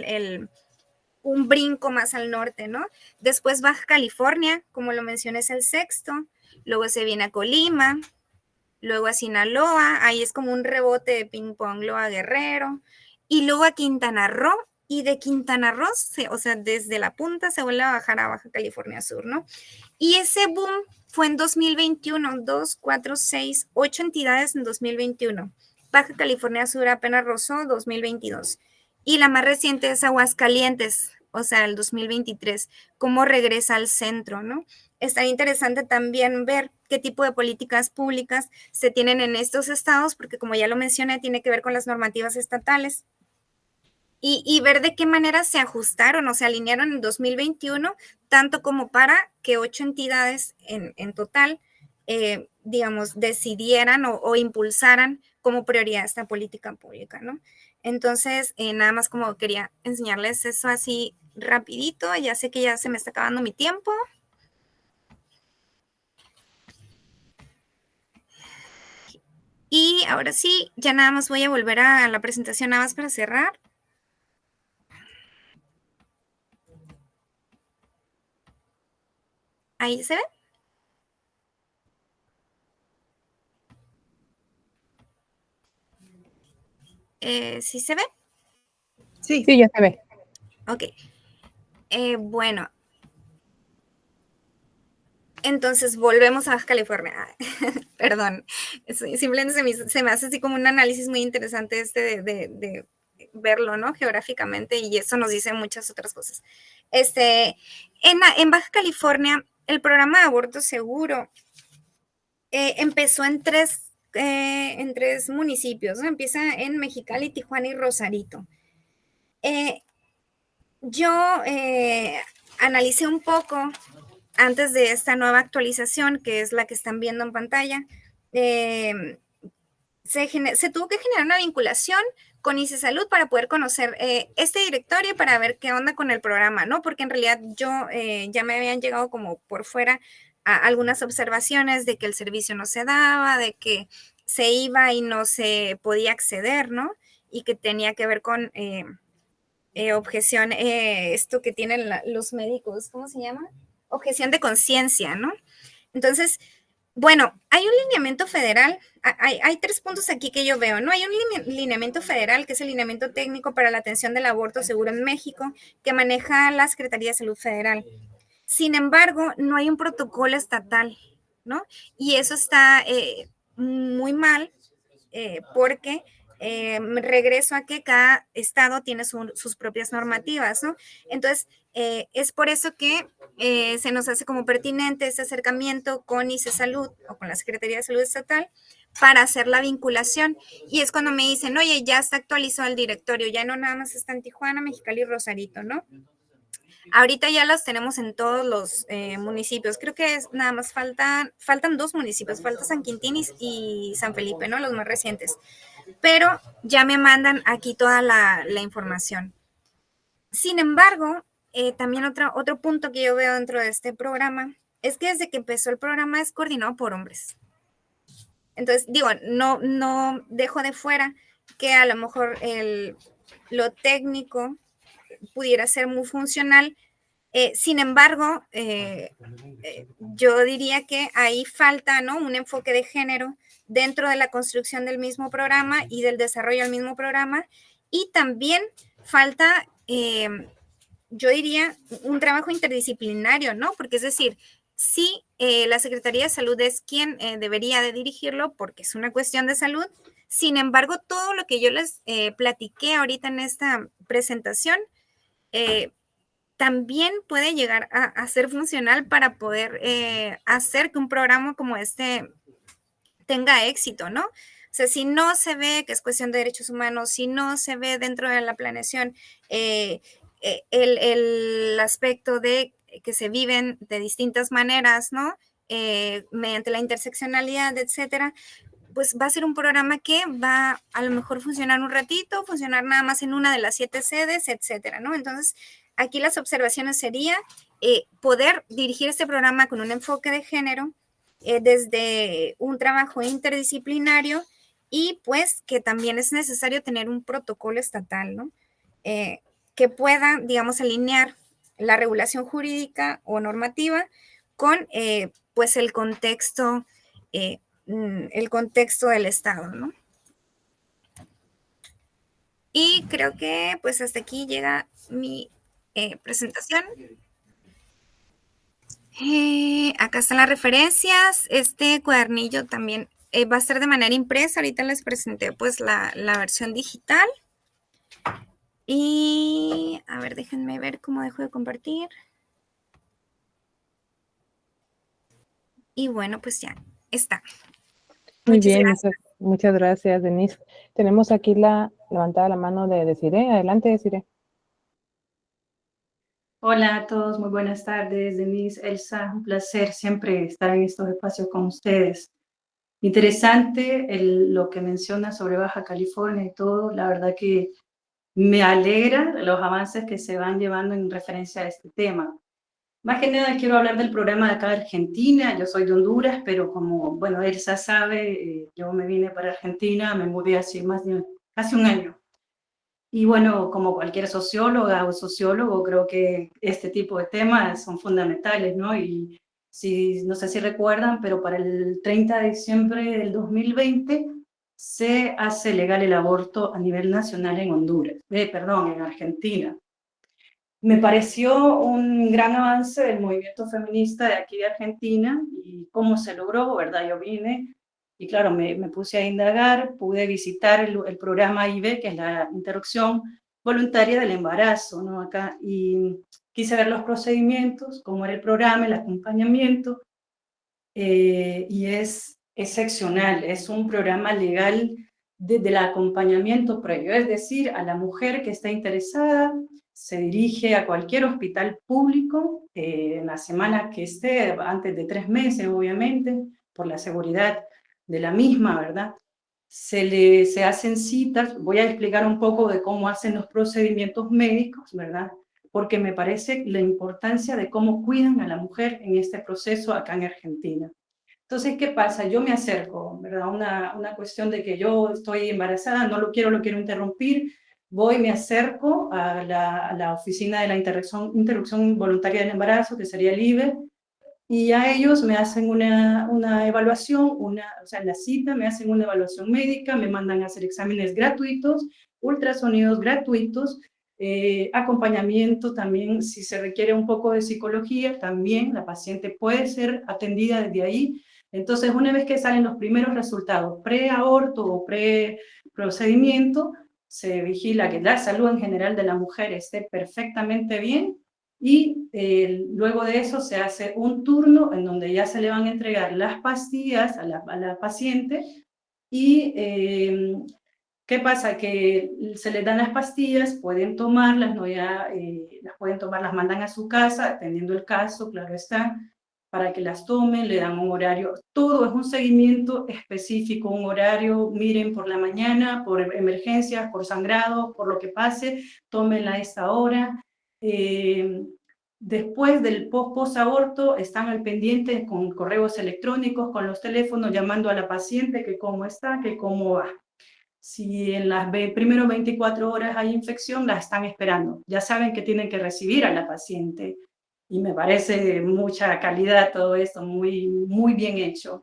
un brinco más al norte, ¿no? Después Baja California, como lo mencioné, es el sexto, luego se viene a Colima, luego a Sinaloa, ahí es como un rebote de ping pong, luego a Guerrero, y luego a Quintana Roo, y de Quintana Roo, o sea, desde la punta se vuelve a bajar a Baja California Sur, ¿no? Y ese boom fue en 2021, 2, 4, 6, 8 entidades en 2021. Baja California Sur apenas rozó 2022. Y la más reciente es Aguascalientes, o sea, el 2023, cómo regresa al centro, ¿no? Está interesante también ver qué tipo de políticas públicas se tienen en estos estados, porque como ya lo mencioné, tiene que ver con las normativas estatales. Y ver de qué manera se ajustaron o se alinearon en 2021, tanto como para que 8 entidades en total, digamos, decidieran o impulsaran como prioridad esta política pública, ¿no? Entonces, nada más como quería enseñarles eso así rapidito, ya sé que ya se me está acabando mi tiempo. Y ahora sí, ya nada más voy a volver a la presentación nada más para cerrar. Ahí se ve. ¿Sí se ve? Sí, sí, ya se ve. Ok. Bueno, entonces volvemos a Baja California. Perdón, simplemente se me hace así como un análisis muy interesante de verlo, ¿no? Geográficamente, y eso nos dice muchas otras cosas. En Baja California, el programa de aborto seguro empezó en tres municipios, ¿no? Empieza en Mexicali, Tijuana y Rosarito. Yo analicé un poco antes de esta nueva actualización, que es la que están viendo en pantalla. Se tuvo que generar una vinculación con ICE Salud para poder conocer este directorio, para ver qué onda con el programa, ¿no? Porque en realidad yo ya me habían llegado como por fuera a algunas observaciones de que el servicio no se daba, de que se iba y no se podía acceder, ¿no? Y que tenía que ver con objeción, esto que tienen los médicos, ¿cómo se llama? Objeción de conciencia, ¿no? Entonces, bueno, hay un lineamiento federal, hay 3 puntos aquí que yo veo, ¿no? Hay un lineamiento federal, que es el lineamiento técnico para la atención del aborto seguro en México, que maneja la Secretaría de Salud Federal. Sin embargo, no hay un protocolo estatal, ¿no? Y eso está muy mal, porque regreso a que cada estado tiene sus propias normativas, ¿no? Entonces, es por eso que se nos hace como pertinente este acercamiento con ICE Salud o con la Secretaría de Salud Estatal para hacer la vinculación. Y es cuando me dicen, oye, ya está actualizado el directorio, ya no nada más está en Tijuana, Mexicali y Rosarito, ¿no? Ahorita ya las tenemos en todos los municipios. Creo que nada más faltan 2 municipios, falta San Quintín y San Felipe, ¿no? Los más recientes. Pero ya me mandan aquí toda la información. Sin embargo, también otro punto que yo veo dentro de este programa es que desde que empezó el programa es coordinado por hombres. Entonces, digo, no dejo de fuera que a lo mejor lo técnico pudiera ser muy funcional. Sin embargo, yo diría que ahí falta, ¿no?, un enfoque de género dentro de la construcción del mismo programa y del desarrollo del mismo programa. Y también falta, yo diría, un trabajo interdisciplinario, ¿no? Porque es decir, sí, la Secretaría de Salud es quien debería de dirigirlo porque es una cuestión de salud. Sin embargo, todo lo que yo les platiqué ahorita en esta presentación, también puede llegar a ser funcional para poder hacer que un programa como este tenga éxito, ¿no? O sea, si no se ve que es cuestión de derechos humanos, si no se ve dentro de la planeación el aspecto de que se viven de distintas maneras, ¿no? Mediante la interseccionalidad, etcétera, pues va a ser un programa que va a lo mejor funcionar un ratito, funcionar nada más en una de las 7 sedes, etcétera, ¿no? Entonces, aquí las observaciones sería poder dirigir este programa con un enfoque de género desde un trabajo interdisciplinario y pues que también es necesario tener un protocolo estatal, ¿no? Que pueda, digamos, alinear la regulación jurídica o normativa con pues el contexto del Estado, ¿no? Y creo que pues hasta aquí llega mi presentación. Acá están las referencias. Este cuadernillo también va a ser de manera impresa. Ahorita les presenté pues la versión digital. Y a ver, déjenme ver cómo dejo de compartir. Y bueno, pues ya está. Muy Muchas bien, gracias. muchas gracias, Denise. Tenemos aquí levantada la mano de Desiree. Adelante, Desiree. Hola a todos, muy buenas tardes, Denise, Elsa, un placer siempre estar en estos espacios con ustedes. Interesante lo que menciona sobre Baja California y todo, la verdad que me alegra los avances que se van llevando en referencia a este tema. Más que nada quiero hablar del programa de acá de Argentina, yo soy de Honduras, pero como, bueno, Elsa sabe, yo me vine para Argentina, me mudé hace casi un año. Y bueno, como cualquier socióloga o sociólogo, creo que este tipo de temas son fundamentales, ¿no? Y si, no sé si recuerdan, pero para el 30 de diciembre del 2020 se hace legal el aborto a nivel nacional en Honduras, perdón, en Argentina. Me pareció un gran avance del movimiento feminista de aquí de Argentina y cómo se logró, ¿verdad? Yo vine y claro, me puse a indagar, pude visitar el programa IVE, que es la interrupción voluntaria del embarazo, ¿no? Acá, y quise ver los procedimientos, cómo era el programa, el acompañamiento, y es excepcional, es un programa legal del acompañamiento previo, es decir, a la mujer que está interesada, se dirige a cualquier hospital público en la semana que esté, antes de 3 meses, obviamente, por la seguridad de la misma, ¿verdad? Se hacen citas, voy a explicar un poco de cómo hacen los procedimientos médicos, ¿verdad? Porque me parece la importancia de cómo cuidan a la mujer en este proceso acá en Argentina. Entonces, ¿qué pasa? Yo me acerco, ¿verdad? Una cuestión de que yo estoy embarazada, no lo quiero interrumpir, voy, me acerco a la oficina de la interrupción voluntaria del embarazo, que sería el IVE, y a ellos me hacen una evaluación, o sea, en la cita me hacen una evaluación médica, me mandan a hacer exámenes gratuitos, ultrasonidos gratuitos, acompañamiento también, si se requiere un poco de psicología, también la paciente puede ser atendida desde ahí. Entonces, una vez que salen los primeros resultados, pre-aborto o pre-procedimiento, se vigila que la salud en general de la mujer esté perfectamente bien y luego de eso se hace un turno en donde ya se le van a entregar las pastillas a la paciente y ¿qué pasa? Que se les dan las pastillas, pueden tomarlas, ¿no? Ya las pueden tomar, las mandan a su casa, dependiendo del caso, claro está, para que las tomen, le dan un horario, todo es un seguimiento específico, un horario, miren por la mañana, por emergencias, por sangrado, por lo que pase, tómenla a esta hora. Después del post-aborto están al pendiente con correos electrónicos, con los teléfonos, llamando a la paciente que cómo está, que cómo va. Si en las primeros 24 horas hay infección, la están esperando. Ya saben que tienen que recibir a la paciente. Y me parece mucha calidad todo esto, muy, muy bien hecho.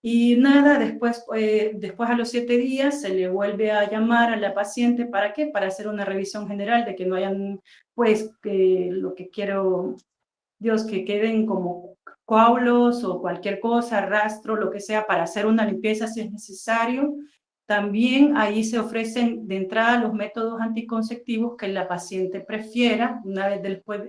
Y nada, después a los 7 días se le vuelve a llamar a la paciente. ¿Para qué? Para hacer una revisión general de que no hayan, pues, lo que quiero, Dios, que queden como coágulos o cualquier cosa, rastro, lo que sea, para hacer una limpieza si es necesario. También ahí se ofrecen de entrada los métodos anticonceptivos que la paciente prefiera, una vez después,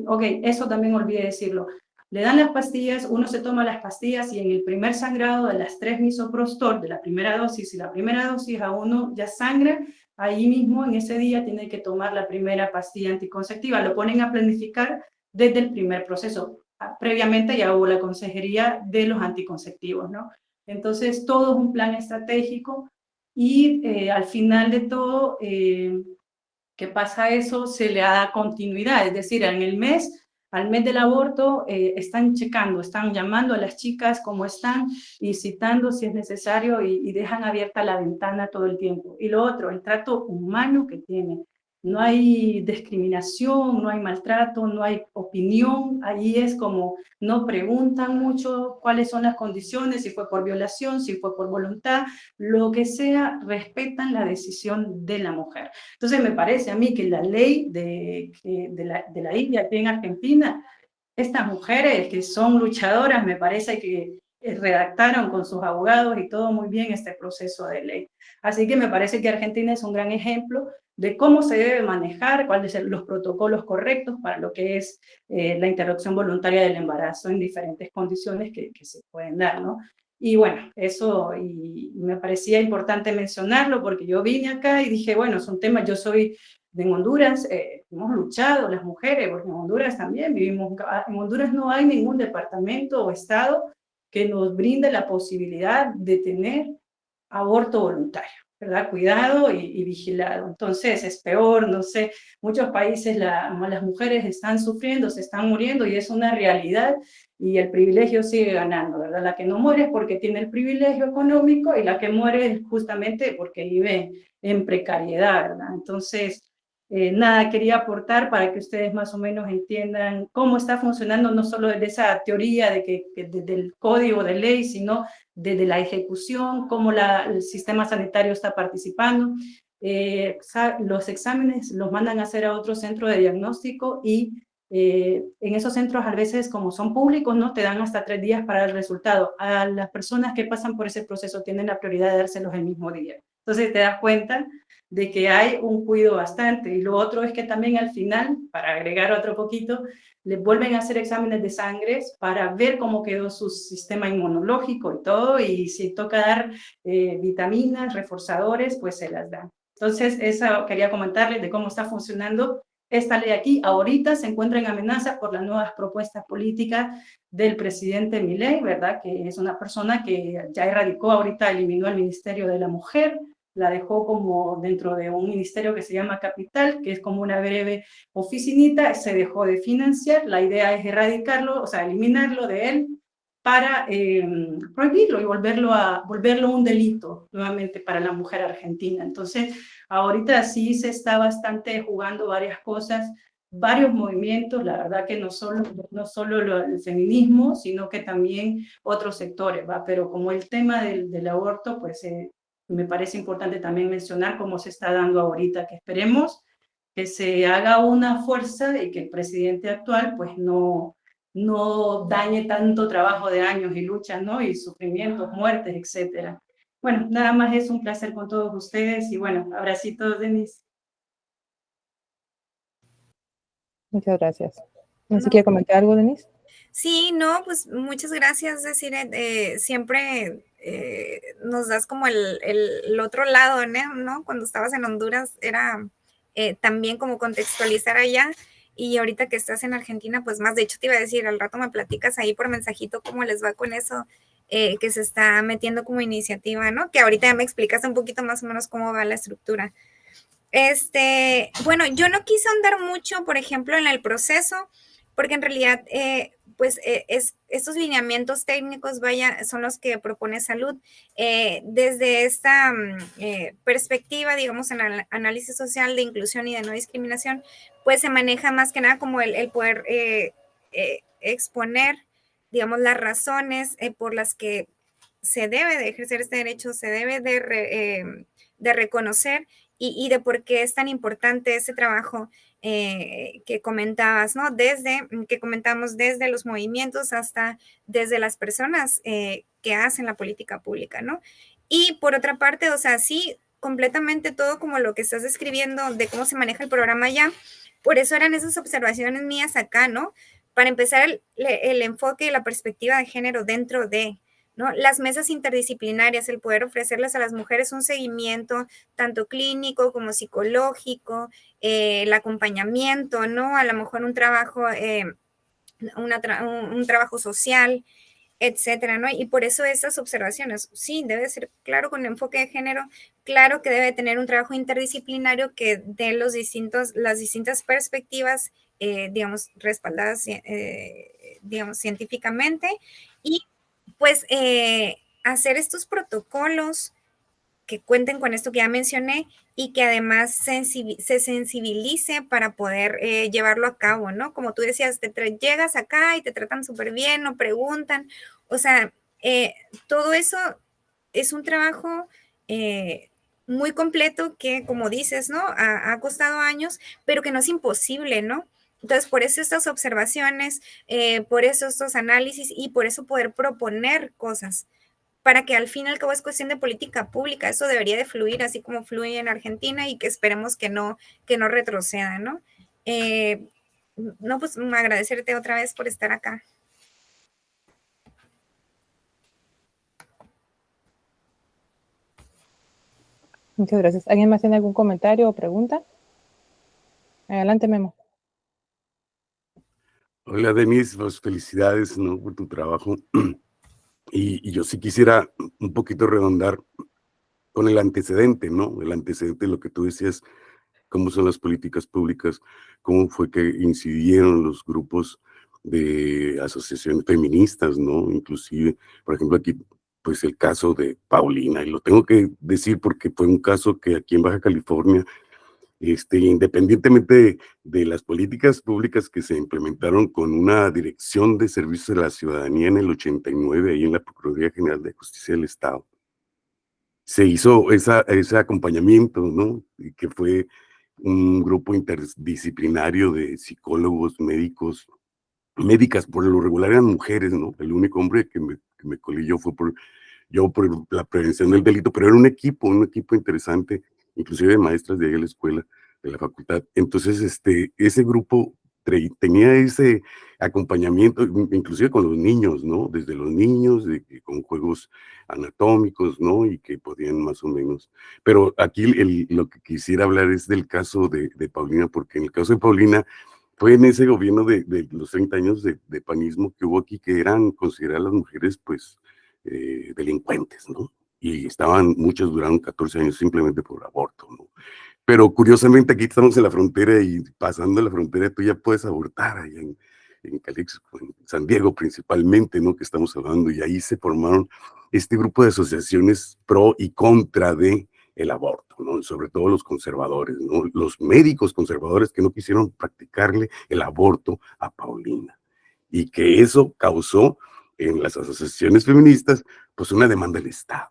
ok, eso también olvidé decirlo. Le dan las pastillas, uno se toma las pastillas y en el primer sangrado de las 3 misoprostol, de la primera dosis, y la primera dosis a uno ya sangra, ahí mismo en ese día tiene que tomar la primera pastilla anticonceptiva. Lo ponen a planificar desde el primer proceso. Previamente ya hubo la consejería de los anticonceptivos, ¿no? Entonces, todo es un plan estratégico y al final de todo, ¿qué pasa eso? Se le da continuidad, es decir, en el mes al mes del aborto están checando, están llamando a las chicas cómo están y citando si es necesario y dejan abierta la ventana todo el tiempo. Y lo otro, el trato humano que tienen. No hay discriminación, no hay maltrato, no hay opinión. Ahí es como no preguntan mucho cuáles son las condiciones, si fue por violación, si fue por voluntad, lo que sea, respetan la decisión de la mujer. Entonces me parece a mí que la ley de la India aquí en Argentina, estas mujeres que son luchadoras, me parece que redactaron con sus abogados y todo muy bien este proceso de ley. Así que me parece que Argentina es un gran ejemplo de cómo se debe manejar, cuáles son los protocolos correctos para lo que es la interrupción voluntaria del embarazo en diferentes condiciones que se pueden dar, ¿no? Y bueno, eso y me parecía importante mencionarlo porque yo vine acá y dije, bueno, es un tema, yo soy en Honduras, hemos luchado las mujeres, porque en Honduras también vivimos, en Honduras no hay ningún departamento o estado que nos brinde la posibilidad de tener aborto voluntario, ¿verdad? Cuidado y vigilado. Entonces es peor, no sé, muchos países las mujeres están sufriendo, se están muriendo y es una realidad y el privilegio sigue ganando, ¿verdad? La que no muere es porque tiene el privilegio económico y la que muere es justamente porque vive en precariedad, ¿verdad? Entonces, nada, quería aportar para que ustedes más o menos entiendan cómo está funcionando, no solo desde esa teoría de que desde el código de ley, sino desde la ejecución, cómo el sistema sanitario está participando. Los exámenes los mandan a hacer a otro centro de diagnóstico y en esos centros a veces, como son públicos, ¿no? Te dan hasta 3 días para el resultado. A las personas que pasan por ese proceso tienen la prioridad de dárselos el mismo día. Entonces te das cuenta de que hay un cuidado bastante. Y lo otro es que también al final, para agregar otro poquito, les vuelven a hacer exámenes de sangre para ver cómo quedó su sistema inmunológico y todo, y si toca dar vitaminas, reforzadores, pues se las dan. Entonces, eso quería comentarles de cómo está funcionando esta ley aquí. Ahorita se encuentra en amenaza por las nuevas propuestas políticas del presidente Milei, ¿verdad? Que es una persona que ya erradicó, ahorita eliminó el Ministerio de la Mujer, la dejó como dentro de un ministerio que se llama Capital, que es como una breve oficinita, se dejó de financiar, la idea es erradicarlo, o sea, eliminarlo de él para prohibirlo y volverlo un delito nuevamente para la mujer argentina. Entonces, ahorita sí se está bastante jugando varias cosas, varios movimientos, la verdad que no solo el feminismo, sino que también otros sectores, ¿va? Pero como el tema del aborto, pues me parece importante también mencionar cómo se está dando ahorita, que esperemos que se haga una fuerza y que el presidente actual pues no dañe tanto trabajo de años y luchas, ¿no? Y sufrimientos, muertes, etcétera. Bueno, nada más, es un placer con todos ustedes y bueno, abracitos, Denise. Muchas gracias. ¿No se quiere comentar algo, Denise? Sí, no, pues muchas gracias, Desiree. Siempre nos das como el otro lado, ¿no? Cuando estabas en Honduras era también como contextualizar allá y ahorita que estás en Argentina, pues más. De hecho, te iba a decir, al rato me platicas ahí por mensajito cómo les va con eso que se está metiendo como iniciativa, ¿no? Que ahorita ya me explicaste un poquito más o menos cómo va la estructura. Bueno, yo no quise ahondar mucho, por ejemplo, en el proceso, porque en realidad, estos lineamientos técnicos, vaya, son los que propone Salud. Desde esta perspectiva, digamos, en el análisis social de inclusión y de no discriminación, pues se maneja más que nada como el poder exponer, digamos, las razones por las que se debe de ejercer este derecho, se debe de reconocer y de por qué es tan importante ese trabajo que comentabas, ¿no? Que comentamos desde los movimientos hasta desde las personas que hacen la política pública, ¿no? Y por otra parte, o sea, sí, completamente todo como lo que estás describiendo de cómo se maneja el programa ya, por eso eran esas observaciones mías acá, ¿no? Para empezar, el enfoque y la perspectiva de género dentro de, ¿no? Las mesas interdisciplinarias, el poder ofrecerles a las mujeres un seguimiento tanto clínico como psicológico, el acompañamiento, ¿no? A lo mejor un trabajo, un trabajo social, etcétera, ¿no? Y por eso esas observaciones, sí, debe ser claro con enfoque de género, claro que debe tener un trabajo interdisciplinario que dé las distintas perspectivas digamos, respaldadas, digamos, científicamente, y pues hacer estos protocolos que cuenten con esto que ya mencioné y que además se sensibilice para poder llevarlo a cabo, ¿no? Como tú decías, llegas acá y te tratan súper bien, no preguntan, o sea, todo eso es un trabajo muy completo que, como dices, ¿no? Ha costado años, pero que no es imposible, ¿no? Entonces, por eso estas observaciones, por eso estos análisis y por eso poder proponer cosas para que al fin y al cabo es cuestión de política pública. Eso debería de fluir así como fluye en Argentina y que esperemos que no retroceda, ¿no? No, pues agradecerte otra vez por estar acá. Muchas gracias. ¿Alguien más tiene algún comentario o pregunta? Adelante, Memo. Hola, Denise, pues felicidades, ¿no? Por tu trabajo. Y yo sí quisiera un poquito redondar con el antecedente, ¿no? El antecedente de lo que tú decías, cómo son las políticas públicas, cómo fue que incidieron los grupos de asociaciones feministas, ¿no? Inclusive, por ejemplo, aquí, pues el caso de Paulina, y lo tengo que decir porque fue un caso que aquí en Baja California, independientemente de las políticas públicas que se implementaron con una dirección de servicios a la ciudadanía en el 89, ahí en la Procuraduría General de Justicia del Estado, se hizo ese acompañamiento, ¿no? Y que fue un grupo interdisciplinario de psicólogos, médicos, médicas, por lo regular eran mujeres, ¿no? El único hombre que me colilló fue por la prevención del delito, pero era un equipo interesante, inclusive de maestras de ahí en la escuela, de la facultad. Entonces, ese grupo tenía ese acompañamiento, inclusive con los niños, ¿no? Desde los niños, con juegos anatómicos, ¿no? Y que podían más o menos. Pero aquí lo que quisiera hablar es del caso de Paulina, porque en el caso de Paulina, fue en ese gobierno de los 30 años de panismo que hubo aquí, que eran consideradas las mujeres, pues, delincuentes, ¿no? Y muchos duraron 14 años simplemente por aborto, ¿no? Pero curiosamente aquí estamos en la frontera y pasando la frontera tú ya puedes abortar allá en Calixto, en San Diego principalmente, ¿no? Que estamos hablando, y ahí se formaron este grupo de asociaciones pro y contra de el aborto, ¿no? Sobre todo los conservadores, ¿no? Los médicos conservadores que no quisieron practicarle el aborto a Paulina, y que eso causó en las asociaciones feministas pues una demanda del Estado.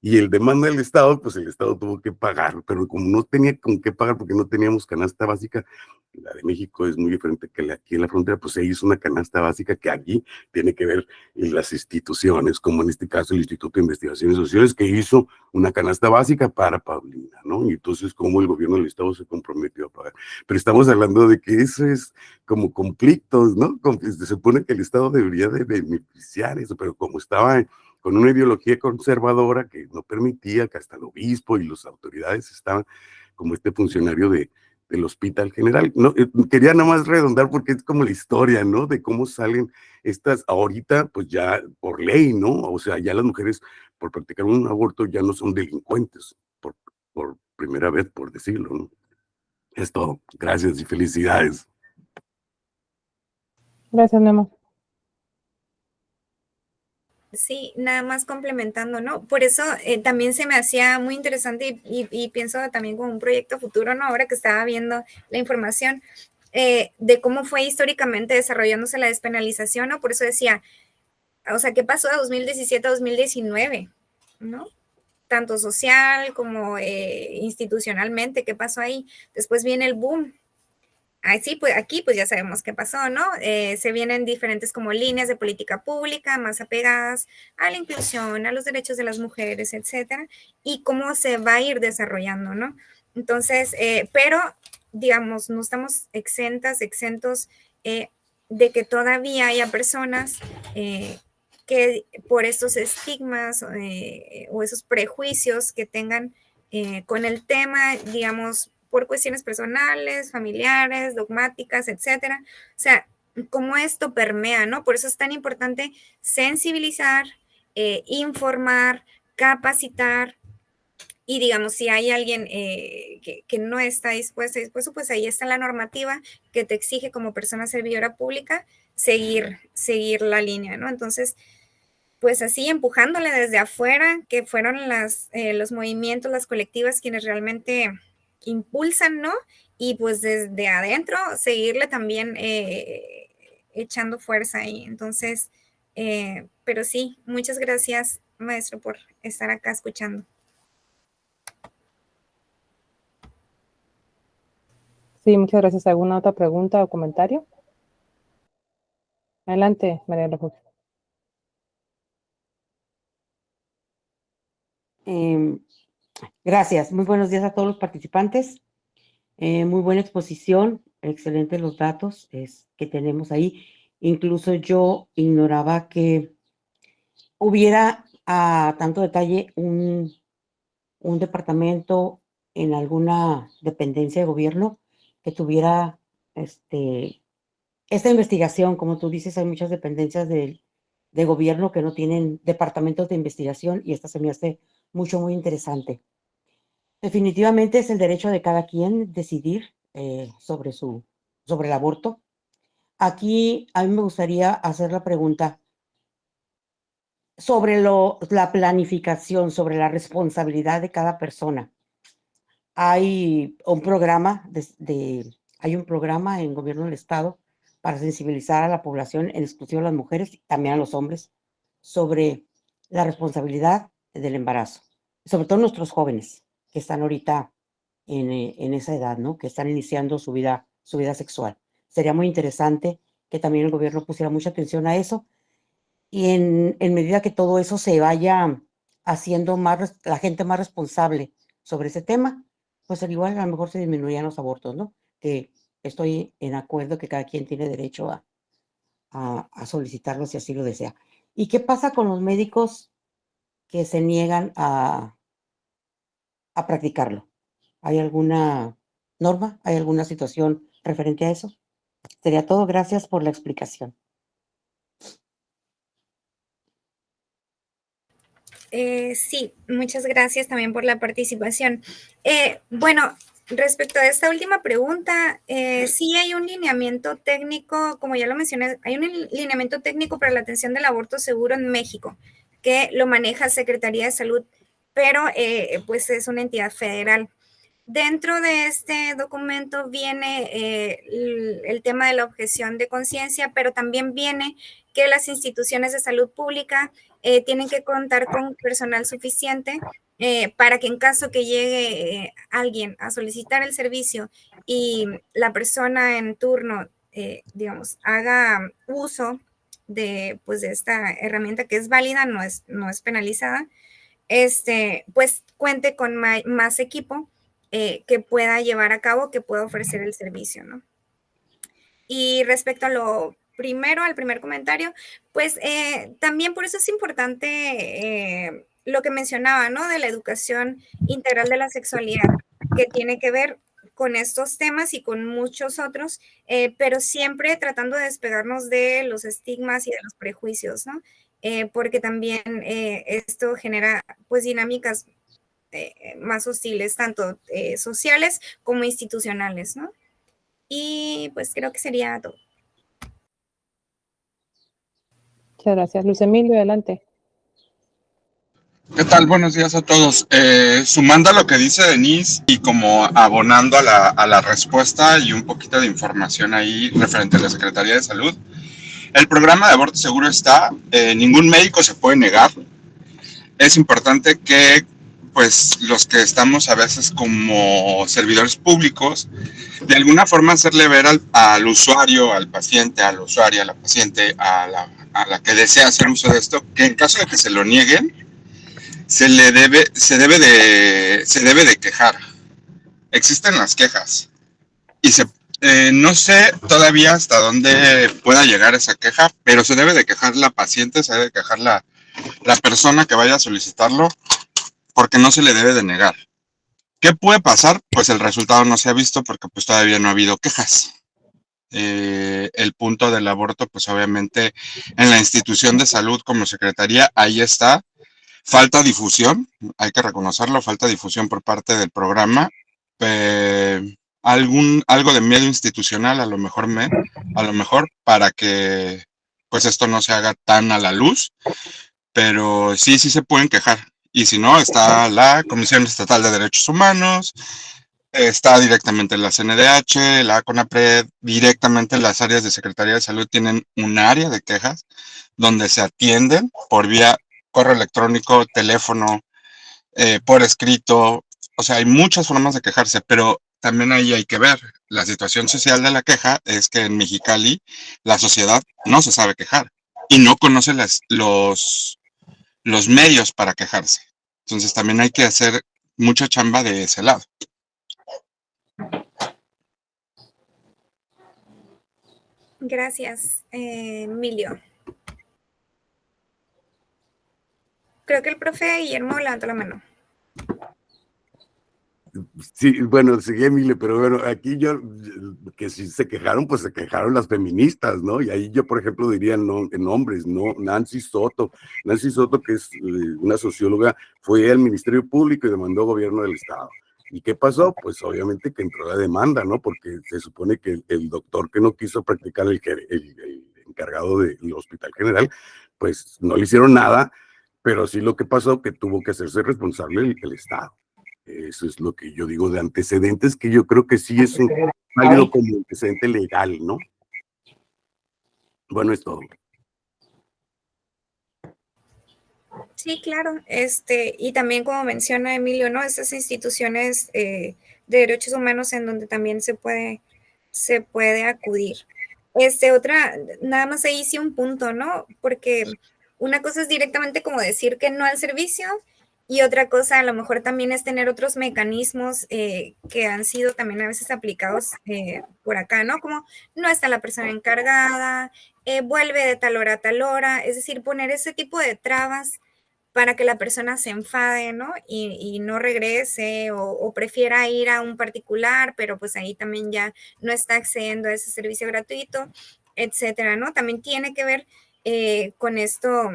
Y el demanda del Estado, pues el Estado tuvo que pagar, pero como no tenía con qué pagar porque no teníamos canasta básica, la de México es muy diferente que la aquí en la frontera, pues se hizo una canasta básica que aquí tiene que ver en las instituciones, como en este caso el Instituto de Investigaciones Sociales, que hizo una canasta básica para Paulina, ¿no? Y entonces como el gobierno del Estado se comprometió a pagar. Pero estamos hablando de que eso es como conflictos, ¿no? Se supone que el Estado debería de beneficiar eso, pero como estaba con una ideología conservadora que no permitía, que hasta el obispo y las autoridades estaban como este funcionario del Hospital General. No, quería nada más redondar porque es como la historia, ¿no? De cómo salen estas ahorita, pues ya por ley, ¿no? O sea, ya las mujeres por practicar un aborto ya no son delincuentes, por primera vez, por decirlo, ¿no? Es todo. Gracias y felicidades. Gracias, Memo. Sí, nada más complementando, ¿no? Por eso también se me hacía muy interesante y pienso también como un proyecto futuro, ¿no? Ahora que estaba viendo la información de cómo fue históricamente desarrollándose la despenalización, ¿no? Por eso decía, o sea, ¿qué pasó de 2017 a 2019, ¿no? Tanto social como institucionalmente, ¿qué pasó ahí? Después viene el boom. Sí, pues aquí pues ya sabemos qué pasó, ¿no? Se vienen diferentes como líneas de política pública más apegadas a la inclusión, a los derechos de las mujeres, etcétera, y cómo se va a ir desarrollando, ¿no? Entonces, pero digamos, no estamos exentos de que todavía haya personas que por estos estigmas o esos prejuicios que tengan con el tema, digamos, por cuestiones personales, familiares, dogmáticas, etcétera. O sea, cómo esto permea, ¿no? Por eso es tan importante sensibilizar, informar, capacitar Y digamos, si hay alguien que no está dispuesto, pues ahí está la normativa que te exige como persona servidora pública seguir la línea, ¿no? Entonces, pues así empujándole desde afuera, que fueron los movimientos, las colectivas quienes realmente impulsan, ¿no? Y pues desde adentro seguirle también echando fuerza ahí. Entonces, pero sí, muchas gracias, maestro, por estar acá escuchando. Sí, muchas gracias. ¿Alguna otra pregunta o comentario? Adelante, María Refugio. Gracias. Muy buenos días a todos los participantes. Muy buena exposición, excelentes los datos que tenemos ahí. Incluso yo ignoraba que hubiera a tanto detalle un departamento en alguna dependencia de gobierno que tuviera esta investigación. Como tú dices, hay muchas dependencias de gobierno que no tienen departamentos de investigación y esta se me hace muy interesante. Definitivamente es el derecho de cada quien decidir sobre el aborto. Aquí a mí me gustaría hacer la pregunta sobre la planificación, sobre la responsabilidad de cada persona. Hay un programa hay un programa en gobierno del estado para sensibilizar a la población, en exclusión a las mujeres y también a los hombres, sobre la responsabilidad del embarazo, sobre todo nuestros jóvenes que están ahorita en esa edad, ¿no? Que están iniciando su vida sexual. Sería muy interesante que también el gobierno pusiera mucha atención a eso y en medida que todo eso se vaya haciendo la gente más responsable sobre ese tema, pues al igual a lo mejor se disminuirían los abortos, ¿no? Que estoy en acuerdo que cada quien tiene derecho a solicitarlo si así lo desea. ¿Y qué pasa con los médicos que se niegan a practicarlo? ¿Hay alguna norma? ¿Hay alguna situación referente a eso? Sería todo. Gracias por la explicación. Sí, muchas gracias también por la participación. Bueno, respecto a esta última pregunta, sí hay un lineamiento técnico, como ya lo mencioné, hay un lineamiento técnico para la atención del aborto seguro en México, que lo maneja Secretaría de Salud, pero pues es una entidad federal. Dentro de este documento viene el tema de la objeción de conciencia, pero también viene que las instituciones de salud pública tienen que contar con personal suficiente para que en caso que llegue alguien a solicitar el servicio y la persona en turno, digamos, haga uso pues, de esta herramienta que es válida, no es penalizada, pues cuente con más equipo que pueda llevar a cabo, que pueda ofrecer el servicio, ¿no? Y respecto a al primer comentario, pues también por eso es importante lo que mencionaba, ¿no? De la educación integral de la sexualidad, que tiene que ver con estos temas y con muchos otros, pero siempre tratando de despegarnos de los estigmas y de los prejuicios, ¿no? Porque también esto genera pues dinámicas más hostiles, tanto sociales como institucionales, ¿no? Y pues creo que sería todo. Muchas gracias. Luis Emilio, adelante. ¿Qué tal? Buenos días a todos. Sumando a lo que dice Denise y como abonando a la respuesta y un poquito de información ahí referente a la Secretaría de Salud, el programa de aborto seguro está, ningún médico se puede negar. Es importante que pues los que estamos a veces como servidores públicos, de alguna forma hacerle ver al usuario, al paciente, a la usuaria, a la paciente, a la que desea hacer uso de esto, que en caso de que se lo nieguen, se debe de quejar. Existen las quejas y no sé todavía hasta dónde pueda llegar esa queja, pero se debe de quejar la paciente, se debe de quejar la persona que vaya a solicitarlo, porque no se le debe de negar. ¿Qué puede pasar? Pues el resultado no se ha visto porque pues todavía no ha habido quejas. El punto del aborto, pues obviamente en la institución de salud como secretaría, ahí está, Falta difusión, hay que reconocerlo, falta difusión por parte del programa. Algo de miedo institucional a lo mejor para que pues esto no se haga tan a la luz, pero sí se pueden quejar. Y si no, está la Comisión Estatal de Derechos Humanos, está directamente la CNDH, la CONAPRED, directamente las áreas de Secretaría de Salud tienen un área de quejas donde se atienden por vía correo electrónico, teléfono, por escrito. O sea, hay muchas formas de quejarse, pero también ahí hay que ver. La situación social de la queja es que en Mexicali la sociedad no se sabe quejar y no conoce los medios para quejarse. Entonces también hay que hacer mucha chamba de ese lado. Gracias, Emilio. Creo que el profe Guillermo levantó la mano. Sí, bueno, sí, Emile, pero bueno, aquí que si se quejaron, pues se quejaron las feministas, ¿no? Y ahí yo, por ejemplo, diría nombres, ¿no? Nancy Soto, que es una socióloga, fue al Ministerio Público y demandó al gobierno del Estado. ¿Y qué pasó? Pues obviamente que entró la demanda, ¿no? Porque se supone que el doctor que no quiso practicar el encargado del Hospital General, pues no le hicieron nada, pero sí lo que pasó, que tuvo que hacerse responsable el Estado. Eso es lo que yo digo de antecedentes, que yo creo que sí es un válido como antecedente legal, ¿no? Bueno, es todo. Sí, claro. Y también como menciona Emilio, ¿no? Estas instituciones de derechos humanos en donde también se puede acudir. Nada más ahí sí un punto, ¿no? Porque una cosa es directamente como decir que no al servicio y otra cosa a lo mejor también es tener otros mecanismos que han sido también a veces aplicados por acá, ¿no? Como no está la persona encargada, vuelve de tal hora a tal hora, es decir, poner ese tipo de trabas para que la persona se enfade, ¿no? Y no regrese o prefiera ir a un particular, pero pues ahí también ya no está accediendo a ese servicio gratuito, etcétera, ¿no? También tiene que ver con esto,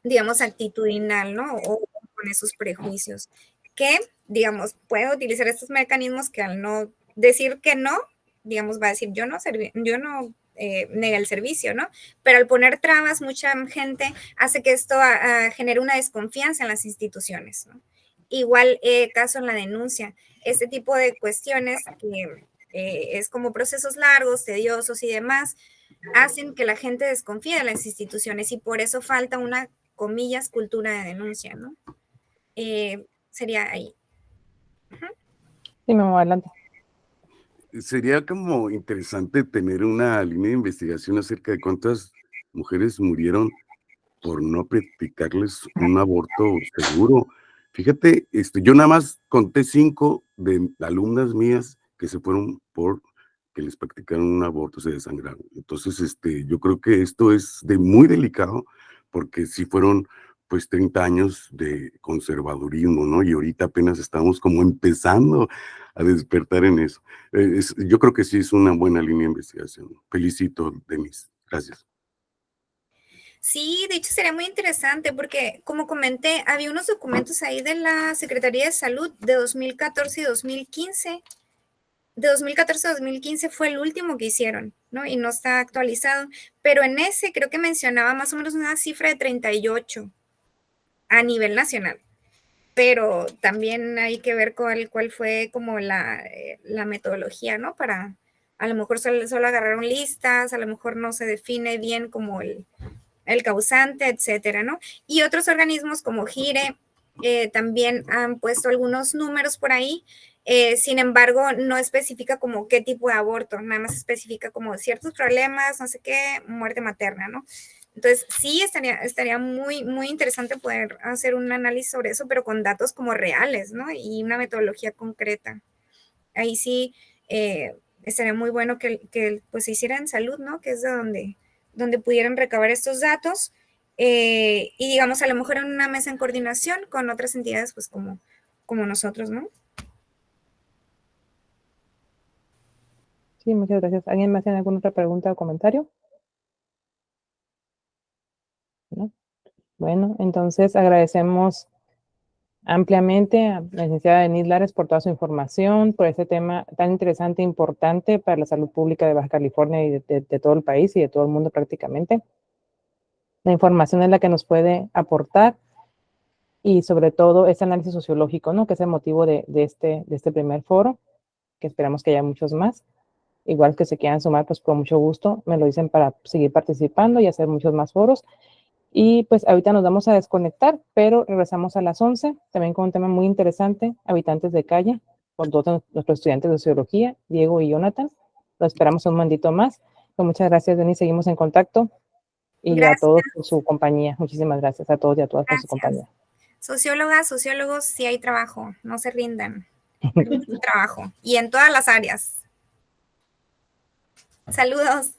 digamos, actitudinal, ¿no? O con esos prejuicios, que, digamos, puede utilizar estos mecanismos que al no decir que no, digamos, va a decir, yo no negué el servicio, ¿no? Pero al poner trabas, mucha gente hace que esto genere una desconfianza en las instituciones, ¿no? Igual caso en la denuncia, este tipo de cuestiones que es como procesos largos, tediosos y demás, hacen que la gente desconfíe de las instituciones y por eso falta una, comillas, cultura de denuncia, ¿no? Sería ahí. Sí, Memo, adelante. Sería como interesante tener una línea de investigación acerca de cuántas mujeres murieron por no practicarles un aborto seguro. Fíjate, yo nada más conté 5 de alumnas mías que se fueron por que les practicaron un aborto, se desangraron. Entonces, yo creo que esto es muy delicado, porque si fueron pues 30 años de conservadurismo, ¿no? Y ahorita apenas estamos como empezando a despertar en eso. Yo creo que sí es una buena línea de investigación. Felicito, Denise. Gracias. Sí, de hecho sería muy interesante porque, como comenté, había unos documentos ahí de la Secretaría de Salud de 2014 y 2015. De 2014 a 2015 fue el último que hicieron, ¿no? Y no está actualizado, pero en ese creo que mencionaba más o menos una cifra de 38 a nivel nacional. Pero también hay que ver cuál fue como la metodología, ¿no? Para, a lo mejor solo agarraron listas, a lo mejor no se define bien como el causante, etcétera, ¿no? Y otros organismos como GIRE también han puesto algunos números por ahí, sin embargo, no especifica como qué tipo de aborto, nada más especifica como ciertos problemas, no sé qué, muerte materna, ¿no? Entonces, sí estaría muy, muy interesante poder hacer un análisis sobre eso, pero con datos como reales, ¿no? Y una metodología concreta. Ahí sí estaría muy bueno que pues se hiciera en salud, ¿no? Que es de donde pudieran recabar estos datos y digamos a lo mejor en una mesa en coordinación con otras entidades pues como nosotros, ¿no? Sí, muchas gracias. ¿Alguien más tiene alguna otra pregunta o comentario? ¿No? Bueno, entonces agradecemos ampliamente a la licenciada Denise Lares por toda su información, por este tema tan interesante e importante para la salud pública de Baja California y de todo el país y de todo el mundo prácticamente. La información es la que nos puede aportar y sobre todo ese análisis sociológico, ¿no? Que es el motivo de este primer foro, que esperamos que haya muchos más. Igual que se quieran sumar, pues con mucho gusto me lo dicen para seguir participando y hacer muchos más foros. Y pues ahorita nos vamos a desconectar, pero regresamos a las 11, también con un tema muy interesante, habitantes de calle, con todos nuestros estudiantes de sociología, Diego y Jonathan. Lo esperamos un momentito más. Pues muchas gracias, Denise, seguimos en contacto. Y Gracias. a todos por su compañía. Muchísimas gracias a todos y a todas por su compañía. Sociólogas, sociólogos, sí hay trabajo, no se rindan. Hay mucho trabajo y en todas las áreas. Saludos.